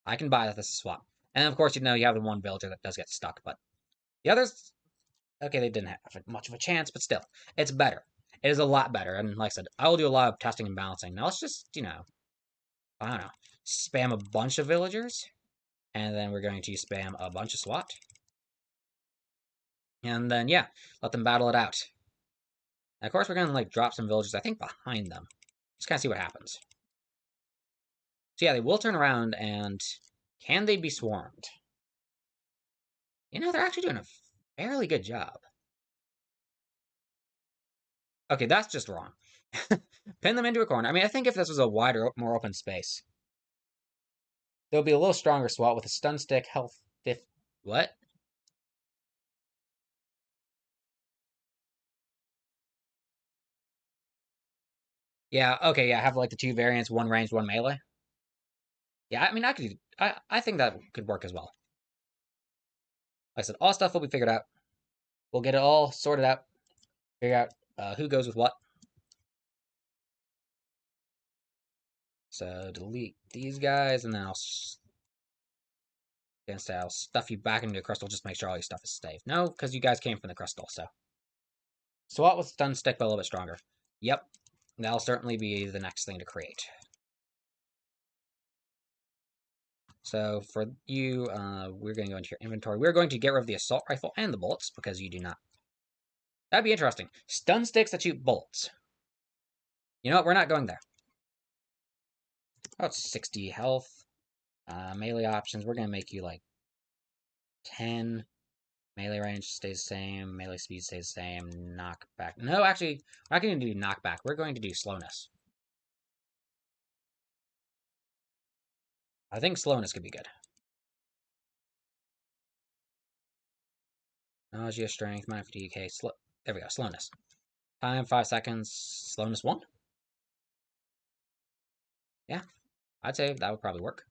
Speaker 1: I can buy that this is SWAT. And of course, you know, you have the one villager that does get stuck, but the others, okay, they didn't have much of a chance, but still, it's better. It is a lot better, and like I said, I will do a lot of testing and balancing. Now let's just, you know, I don't know, spam a bunch of villagers, and then we're going to spam a bunch of SWAT. And then, yeah, let them battle it out. And of course, we're going to, like, drop some villagers, I think, behind them. Just kind of see what happens. So yeah, they will turn around, and can they be swarmed? You know, they're actually doing a fairly good job. Okay, that's just wrong. Pin them into a corner. I mean, I think if this was a wider, more open space, there would be a little stronger SWAT with a stun stick, health 50. What? Yeah, okay, yeah, have like the 2 variants, 1 ranged, 1 melee. Yeah, I mean, I think that could work as well. Like I said, all stuff will be figured out. We'll get it all sorted out, figure out who goes with what. So delete these guys, and then I'll stuff you back into the crystal. Just make sure all your stuff is safe. No, because you guys came from the crystal, so. SWAT with stun stick, but a little bit stronger. Yep, that'll certainly be the next thing to create. So for you, we're going to go into your inventory. We're going to get rid of the assault rifle and the bullets, because you do not. That'd be interesting. Stun sticks that shoot bullets. You know what? We're not going there. About 60 health. Melee options, we're going to make you like 10. Melee range stays the same. Melee speed stays the same. Knockback. No, actually, we're not going to do knockback. We're going to do slowness. I think slowness could be good. Nausea, strength, minus DK. There we go. Slowness. Time 5 seconds. Slowness 1. Yeah, I'd say that would probably work.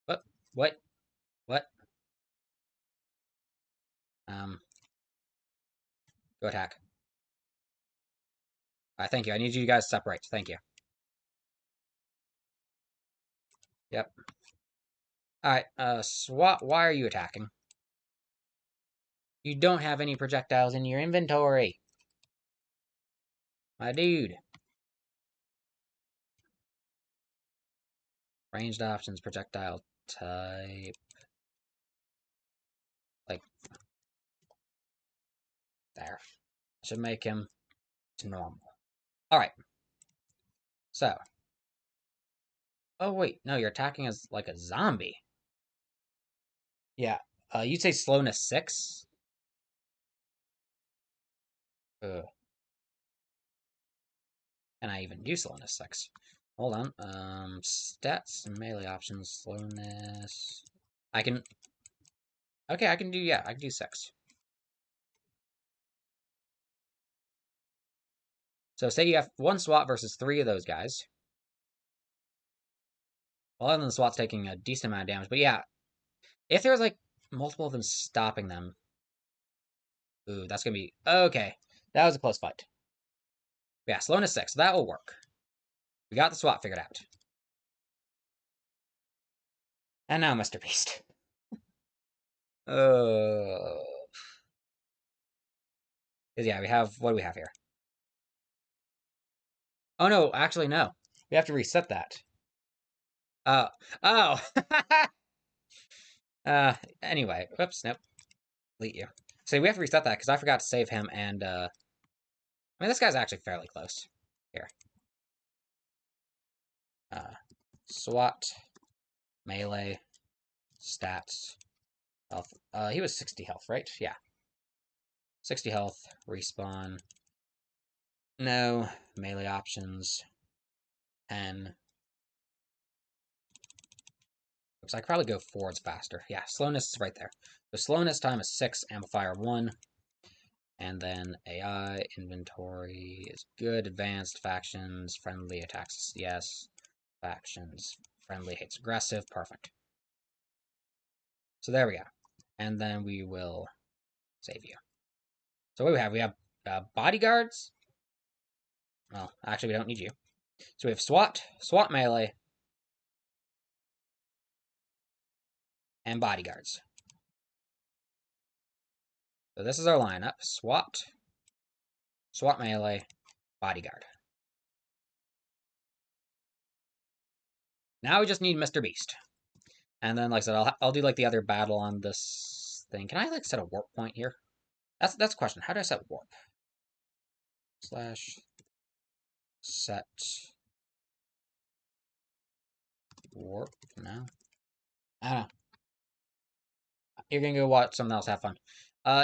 Speaker 1: But what? Go attack. Thank you. I need you guys to separate. Thank you. Yep. Alright, SWAT, why are you attacking? You don't have any projectiles in your inventory. My dude. Ranged options, projectile type. Like, there. Should make him to normal. Alright. So. Oh, wait. No, you're attacking as like a zombie. Yeah. You'd say slowness 6? Ugh. Can I even do slowness 6? Hold on. Stats, melee options, slowness. I can. Okay, I can do, yeah, I can do 6. So say you have 1 SWAT versus 3 of those guys. Well, other than the SWAT's taking a decent amount of damage, but yeah, if there's like multiple of them stopping them. Ooh, that's gonna be okay. That was a close fight. Yeah, slowness 6. That will work. We got the SWAT figured out. And now Mr. Beast. Yeah, we have, what do we have here? Oh no, actually no. We have to reset that. Oh. Anyway, whoops, nope. Delete you. See, we have to reset that because I forgot to save him, and I mean, this guy's actually fairly close. Here. SWAT, melee, stats, health. He was 60 health, right? Yeah. 60 health, respawn. No, melee options. 10. Looks like I probably go forwards faster. Yeah, slowness is right there. The slowness time is 6, amplifier 1. And then AI, inventory is good, advanced, factions, friendly, attacks, yes. Factions, friendly, hates aggressive, perfect. So there we go. And then we will save you. So what do we have? We have bodyguards. Well, actually, we don't need you. So we have SWAT melee, and bodyguards. So this is our lineup. SWAT melee, bodyguard. Now we just need Mr. Beast. And then, like I said, I'll do like the other battle on this thing. Can I like set a warp point here? That's a question. How do I set warp? Slash set warp. No. I don't know. You're gonna go watch something else, have fun.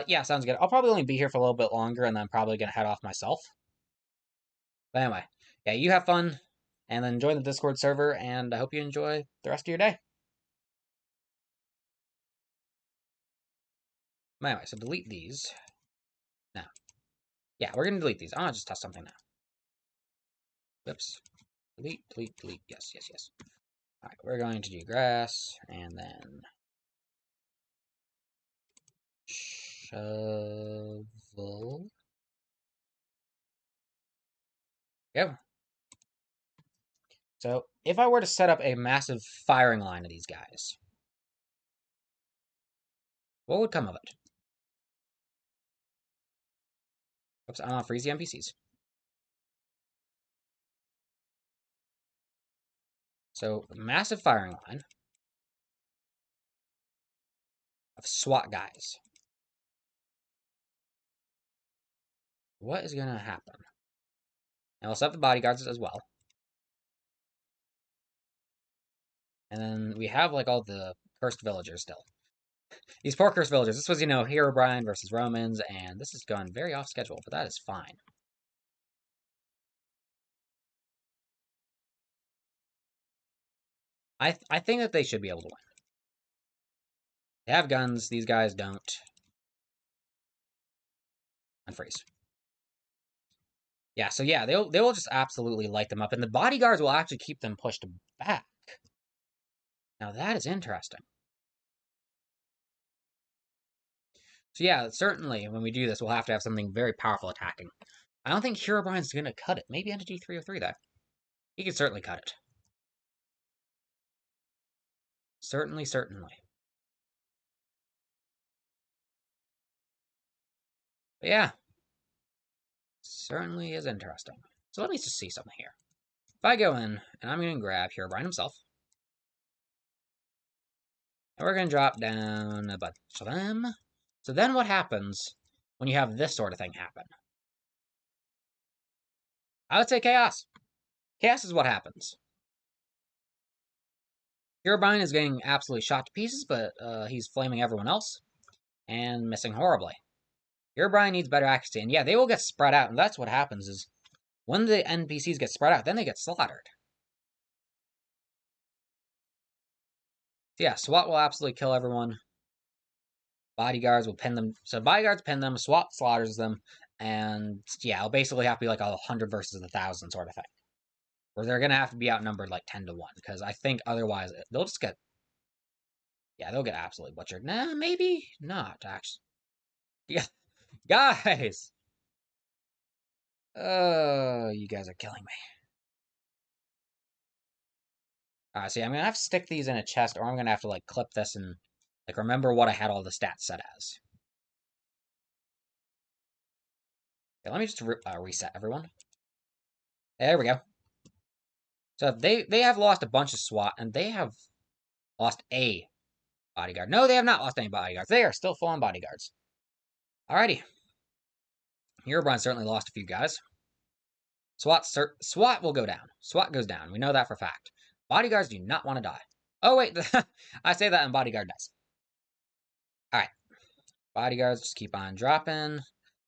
Speaker 1: Yeah, sounds good. I'll probably only be here for a little bit longer, and then I'm probably gonna head off myself. But anyway, yeah, you have fun, and then join the Discord server, and I hope you enjoy the rest of your day. But anyway, so delete these. Now, yeah, we're gonna delete these. I wanna just test something now. Whoops. Delete. Yes. Alright, we're going to do grass, and then shovel. Go. So, if I were to set up a massive firing line of these guys, what would come of it? Oops, I want to freeze the NPCs. So, massive firing line of SWAT guys. What is going to happen? And we'll set up the bodyguards as well. And then we have, like, all the cursed villagers still. These poor cursed villagers. This was, Herobrine versus Romans, and this has gone very off schedule, but that is fine. I think that they should be able to win. They have guns. These guys don't. Unfreeze. Yeah, so yeah, they will just absolutely light them up, and the bodyguards will actually keep them pushed back. Now that is interesting. So yeah, certainly when we do this, we'll have to have something very powerful attacking. I don't think Herobrine's going to cut it. Maybe Entity 303, though. He could certainly cut it. Certainly. But yeah, certainly is interesting. So let me just see something here. If I go in, and I'm going to grab Herobrine himself, and we're going to drop down a bunch of them. So then what happens when you have this sort of thing happen? I would say chaos. Chaos is what happens. Herobrine is getting absolutely shot to pieces, but he's flaming everyone else and missing horribly. Herobrine needs better accuracy, and yeah, they will get spread out, and that's what happens is when the NPCs get spread out, then they get slaughtered. So yeah, SWAT will absolutely kill everyone. Bodyguards will pin them. So bodyguards pin them, SWAT slaughters them, and yeah, it'll basically have to be like 100 versus 1,000 sort of thing. Where they're going to have to be outnumbered like 10 to 1, because I think otherwise they'll just get... Yeah, they'll get absolutely butchered. Nah, maybe not, actually. Yeah, guys! Oh, you guys are killing me. Alright, so yeah, I'm gonna have to stick these in a chest, or I'm gonna have to, like, clip this and, like, remember what I had all the stats set as. Okay, let me just reset everyone. There we go. So they have lost a bunch of SWAT, and they have lost a bodyguard. No, they have not lost any bodyguards. They are still full-on bodyguards. Alrighty. Herobrine certainly lost a few guys. SWAT will go down. SWAT goes down. We know that for a fact. Bodyguards do not want to die. Oh, wait. I say that and bodyguard dies. Alright. Bodyguards just keep on dropping.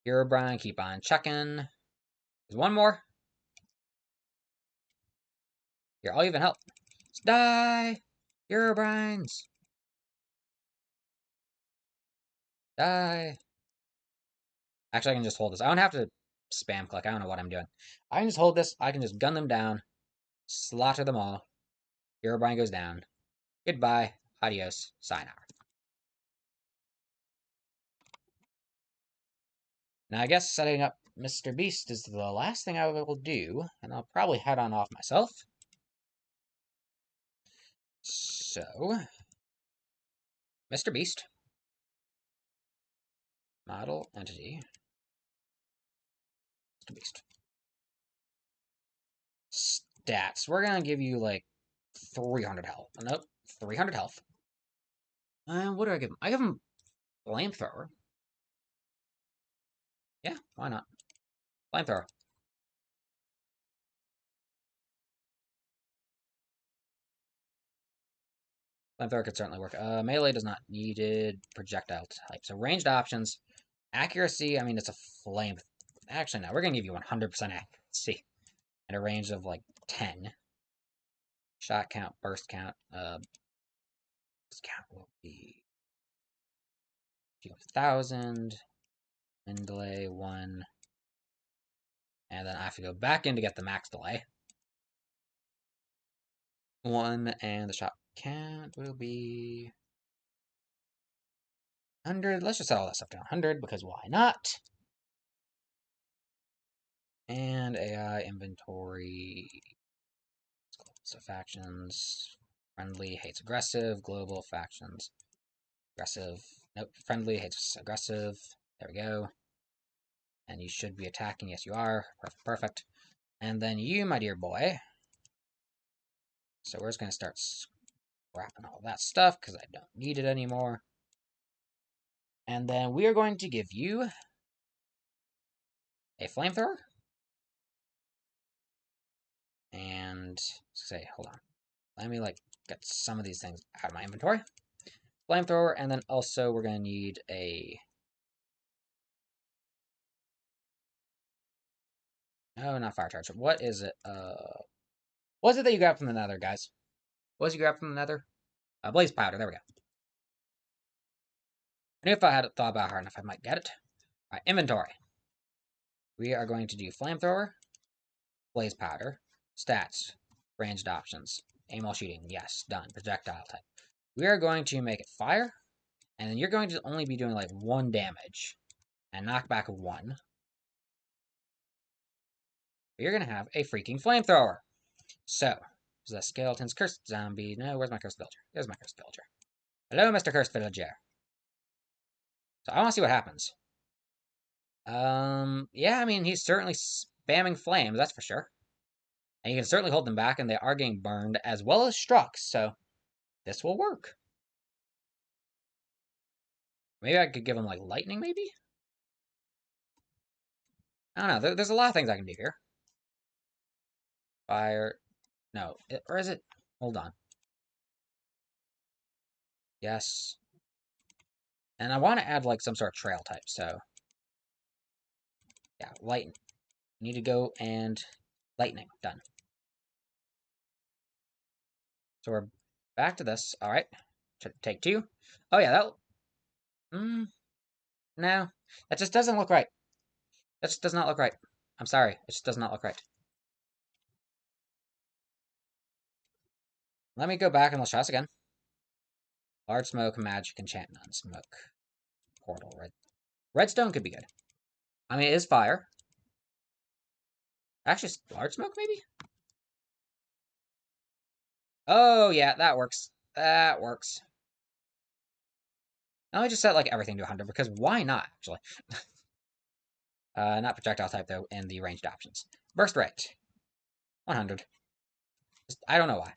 Speaker 1: Herobrine, keep on checking. There's one more. Here, I'll even help. Just die! Herobrines! Die! Actually, I can just hold this. I don't have to spam click. I don't know what I'm doing. I can just hold this. I can just gun them down. Slaughter them all. Herobrine goes down. Goodbye. Adios. Sayonara. Now, I guess setting up Mr. Beast is the last thing I will do, and I'll probably head on off myself. So, Mr. Beast. Model, entity. Mr. Beast. Stats. We're gonna give you, like, 300 health. Nope, 300 health. And what do I give him? I give him Flamethrower. Yeah, why not? Flamethrower. Flamethrower could certainly work. Melee does not needed. Projectile type. So ranged options. Accuracy, I mean, it's a flame. Actually, no, we're going to give you 100% accuracy. At a range of, like, 10. Shot count, burst count. Burst count will be 2,000. Wind delay, 1. And then I have to go back in to get the max delay. 1, and the shot count will be 100. Let's just set all that stuff down. 100, because why not? And AI inventory. So factions. Friendly hates aggressive. Global factions. Aggressive. Nope. Friendly hates aggressive. There we go. And you should be attacking. Yes, you are. Perfect. Perfect. And then you, my dear boy. So we're just going to start scrapping all that stuff because I don't need it anymore. And then we are going to give you a flamethrower. And say, hold on. Let me get some of these things out of my inventory. Flamethrower, and then also we're gonna need a. No, not fire charge. What is it? What is it that you grabbed from the nether, guys? What did you grab from the nether? Blaze powder. There we go. I knew if I had thought about it hard enough, I might get it. All right, inventory. We are going to do flamethrower, blaze powder, stats, ranged options, aim while shooting. Yes, done. Projectile type. We are going to make it fire, and then you're going to only be doing like 1 damage, and knockback of 1. You're going to have a freaking flamethrower. So, is that skeletons, cursed zombie? No, where's my cursed villager? There's my cursed villager. Hello, Mr. Cursed Villager. So I want to see what happens. Yeah, I mean, he's certainly spamming flames, that's for sure. And you can certainly hold them back, and they are getting burned as well as struck, so this will work. Maybe I could give him, like, lightning, maybe? I don't know, there's a lot of things I can do here. Fire. No, or is it? Hold on. Yes. And I want to add, like, some sort of trail type, so. Yeah, lightning. Need to go and lightning. Done. So we're back to this. All right. Take 2. Oh, yeah, that. No. That just doesn't look right. That just does not look right. I'm sorry. It just does not look right. Let me go back and let's try this again. Large smoke, magic, enchant, none. Smoke. Portal. Redstone could be good. I mean, it is fire. Actually, large smoke, maybe? Oh, yeah, that works. That works. Now I just set, like, everything to 100, because why not, actually? Not projectile type, though, in the ranged options. Burst rate. 100. I don't know why.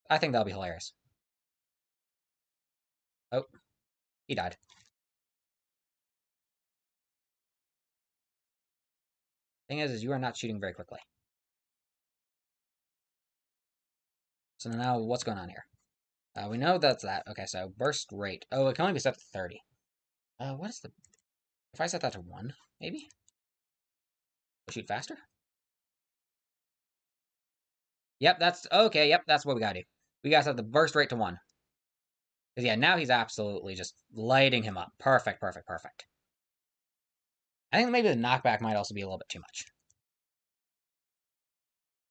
Speaker 1: I think that'll be hilarious. Oh, he died. Thing is you are not shooting very quickly. So now, what's going on here? We know that's that. Okay, so burst rate. Oh, it can only be set to 30. What is the... If I set that to 1, maybe? We'll shoot faster? Yep, that's... Okay, yep, that's what we gotta do. We gotta set the burst rate to 1. Because, yeah, now he's absolutely just lighting him up. Perfect, perfect, perfect. I think maybe the knockback might also be a little bit too much.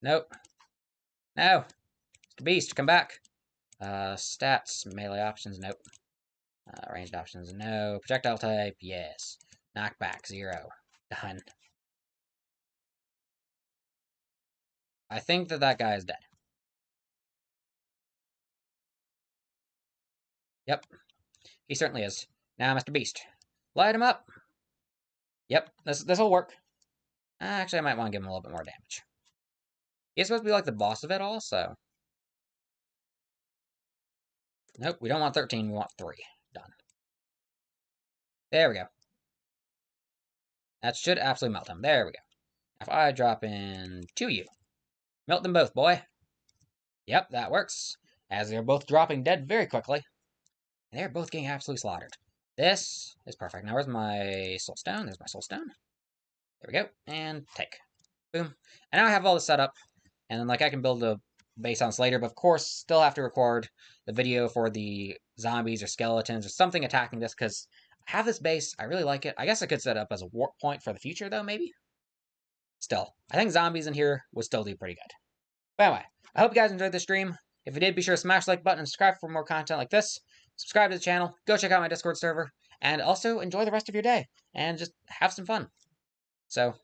Speaker 1: Nope. No! Mr. Beast, come back! Stats, melee options, nope. Ranged options, no. Projectile type, yes. Knockback, 0. Done. I think that guy is dead. Yep, he certainly is. Now, Mr. Beast, light him up! Yep, this'll work. Actually, I might want to give him a little bit more damage. He's supposed to be like the boss of it all, so... Nope, we don't want 13, we want 3. Done. There we go. That should absolutely melt him. There we go. If I drop in 2U. Melt them both, boy. Yep, that works. As they're both dropping dead very quickly. And they're both getting absolutely slaughtered. This is perfect. Now where's my soul stone? There's my soul stone. There we go. And take. Boom. And now I have all this set up. And then, like, I can build a base on this later. But, of course, still have to record the video for the zombies or skeletons or something attacking this. Because I have this base. I really like it. I guess I could set it up as a warp point for the future, though, maybe? Still, I think zombies in here would still do pretty good. But anyway, I hope you guys enjoyed the stream. If you did, be sure to smash the like button and subscribe for more content like this. Subscribe to the channel, go check out my Discord server, and also enjoy the rest of your day, and just have some fun. So,